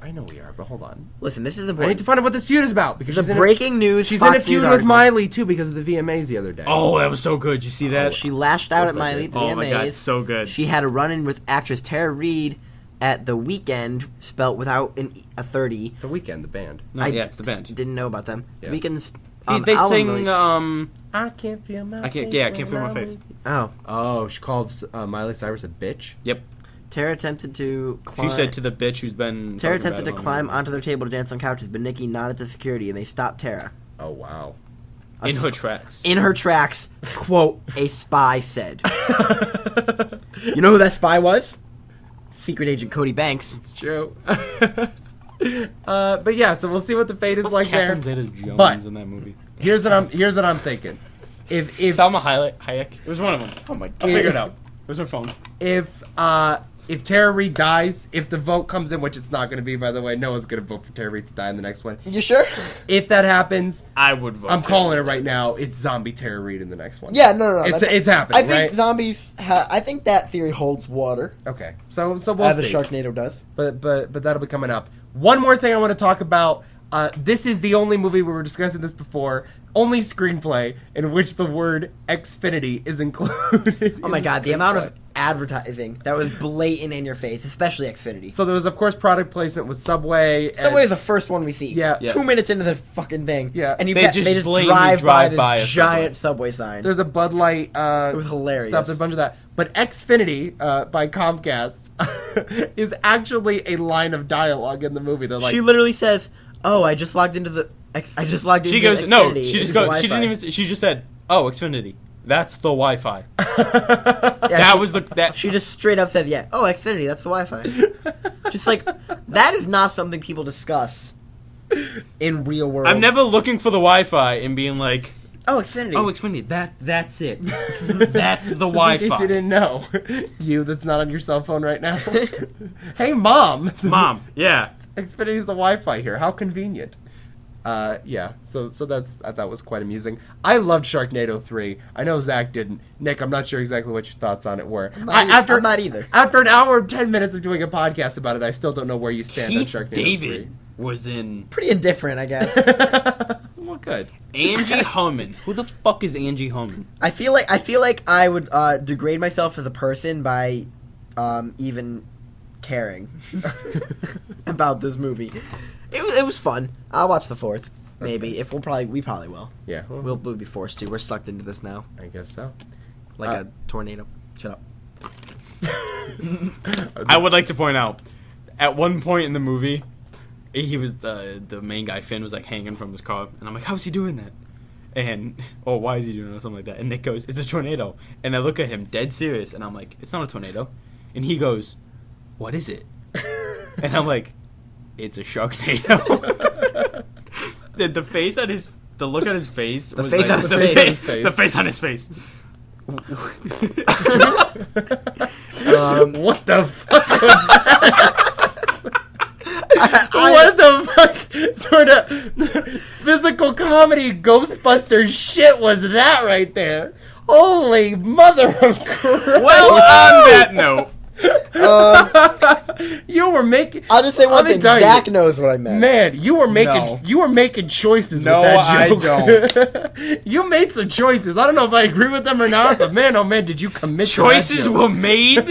I know we are, but hold on. Listen, this is I need important. to find out what this feud is about because There's she's a in breaking news. She's Fox in a feud News with article. Miley too because of the VMAs the other day. Oh, that was so good. You see that? She lashed out at Yes, I Miley did. at the Oh my God, VMAs. so good. She had a run-in with actress Tara Reid at The Weeknd, spelt without a 30. The Weeknd, the band. No, I yeah, it's the band. Didn't know about them. Yeah. The Weeknd's They album sing. release. I can't feel my I can't. face. Yeah, I can't feel my face. Oh, Oh, she called Miley Cyrus a bitch. Yep. Tara attempted to climb. She said to the bitch who's been. Tara talking attempted to bad about climb me. onto their table to dance on couches, but Nikki nodded to security and they stopped Tara. Oh wow. in her tracks. In her tracks, quote, a spy said. You know who that spy was? Secret Agent Cody Banks. It's true. But yeah, so we'll see what the fate is like there. Catherine Zeta-Jones But- in that movie. Here's what I'm thinking. If Salma Hayek. It was one of them. Oh my I'll figure it out. Where's my phone? if Tara Reid dies, if the vote comes in, which it's not going to be, by the way, no one's going to vote for Tara Reid to die in the next one. You sure? If that happens, I would vote. I'm calling it right now. It's zombie Tara Reid in the next one. Yeah, no. It's happening. I think right? zombies. I think that theory holds water, Okay, so we'll as see. a Sharknado does. But that'll be coming up. One more thing I want to talk about. This is the only movie, we were discussing this before, only screenplay in which the word Xfinity is included. Oh my god, the amount of advertising that was blatant in your face, especially Xfinity. So there was, of course, product placement with Subway. Subway is the first one we see. Yeah. Yes. 2 minutes into the fucking thing. Yeah. And They just blatantly drive by drive by this a giant Subway sign. There's a Bud Light It was hilarious. stuff, a bunch of that. But Xfinity by Comcast is actually a line of dialogue in the movie. They're like, She literally says, "Oh, I just logged into the. I just logged into She goes, Xfinity. no, she It's just the goes, she Wi-Fi." didn't even, she just said, oh, Xfinity. That's the Wi-Fi. Yeah, That was the, that, She just straight up said, "Yeah, oh, Xfinity, that's the Wi-Fi." Just like that is not something people discuss in real world. I'm never looking for the Wi-Fi and being like, Oh, Xfinity. oh, Xfinity, that's it. That's the just in Wi-Fi. case you didn't know, you that's not on your cell phone right now. Hey, Mom. Mom, yeah. Xfinity's the Wi-Fi here. How convenient. Yeah, so that's I thought was quite amusing. I loved Sharknado 3. I know Zach didn't. Nick, I'm not sure exactly what your thoughts on it were. I'm After not either. After an hour and 10 minutes of doing a podcast about it, I still don't know where you stand Keith on Sharknado David was in Pretty indifferent, I guess. 3. Well, good. Angie Harmon. Who the fuck is Angie Harmon? I feel like I would degrade myself as a person by even caring about this movie. It was fun. I'll watch the fourth. Maybe if we probably will. Yeah, well, We'll be forced to. We're sucked into this now, I guess so. like a tornado. Shut up. I would like to point out, at one point in the movie, he was the main guy, Finn, was like hanging from his car, and I'm like, how's he doing that? And, oh, why is he doing it, or something like that? And Nick goes, it's a tornado. And I look at him, dead serious, and I'm like, it's not a tornado. And he goes, what is it? And I'm like, it's a Sharknado. the face on his, the look on his face, The was face like, on his the face. the face on his face. What the fuck was that? What the fuck sort of physical comedy Ghostbusters shit was that right there? Holy mother of Christ. Well, on that note, You were making. I'll just say one Let me thing. tell Zach you, knows what I meant. man, you were making No. choices No, with that I joke. You made some choices. I don't know if I agree with them or not, but man, oh man, did you commit to that choices joke. were made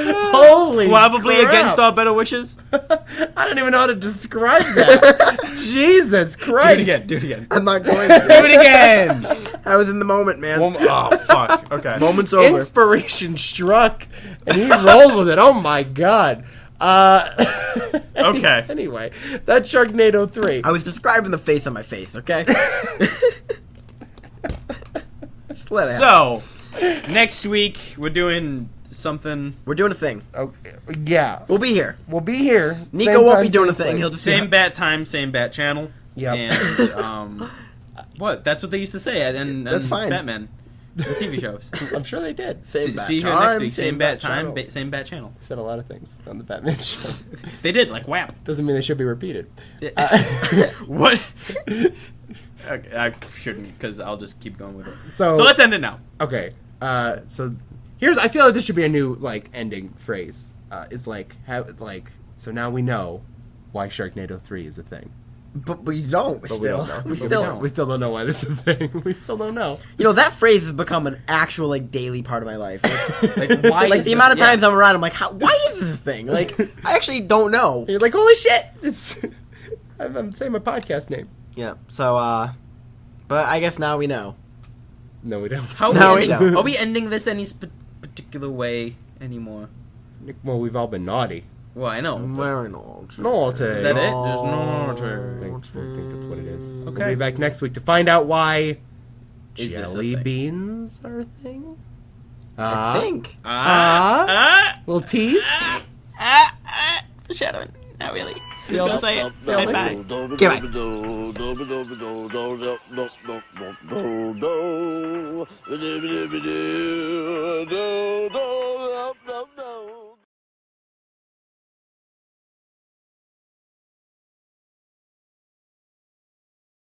Holy probably crap. against our better wishes. I don't even know how to describe that. Jesus Christ. Do it again. I'm not going Do to. it again. I was in the moment, man. Oh, fuck. Okay. Moment's over. Inspiration struck, and he rolled with it. Oh my god. Okay. Anyway, that's Sharknado 3. I was describing the face on my face, okay? Just let it happen. So, next week, we're doing something. We're doing a thing. Okay. Yeah, We'll be here. we'll be here. Nico Same won't time, be doing same a thing. place. He'll just Same bat time, same bat channel. Yep. And, what? That's what they used to say at and That's fine. Batman. The TV shows. I'm sure they did. Same bat See you here time, next week. Same bat time, channel. same bat channel. They said a lot of things on the Batman show. They did, like, whap. Doesn't mean they should be repeated. What? Okay, I shouldn't, because I'll just keep going with it. So So let's end it now. Okay. So here's. I feel like this should be a new ending phrase. It's so now we know why Sharknado 3 is a thing. But we don't. But we don't know. We But still. we still don't know why this is a thing. We still don't know. You know, that phrase has become an actual daily part of my life. Like, why Like is the this- amount of yeah. times I'm around, I'm like, why is this a thing? Like, I actually don't know. And you're like, holy shit! It's. I'm saying my podcast name. Yeah. So, but I guess now we know. No, we don't. How No, are, we we don't. are we ending this any particular way anymore? Well, we've all been naughty. Well, I know. but Very naughty. Naughty. Is that it? There's no I think that's what it is. Okay. We'll be back next week to find out why Is this a jelly thing? beans are a thing. I think. Little tease. Foreshadowing. Not really. See Just y'all- gonna say it. see y'all Bye next bye. Goodbye. Do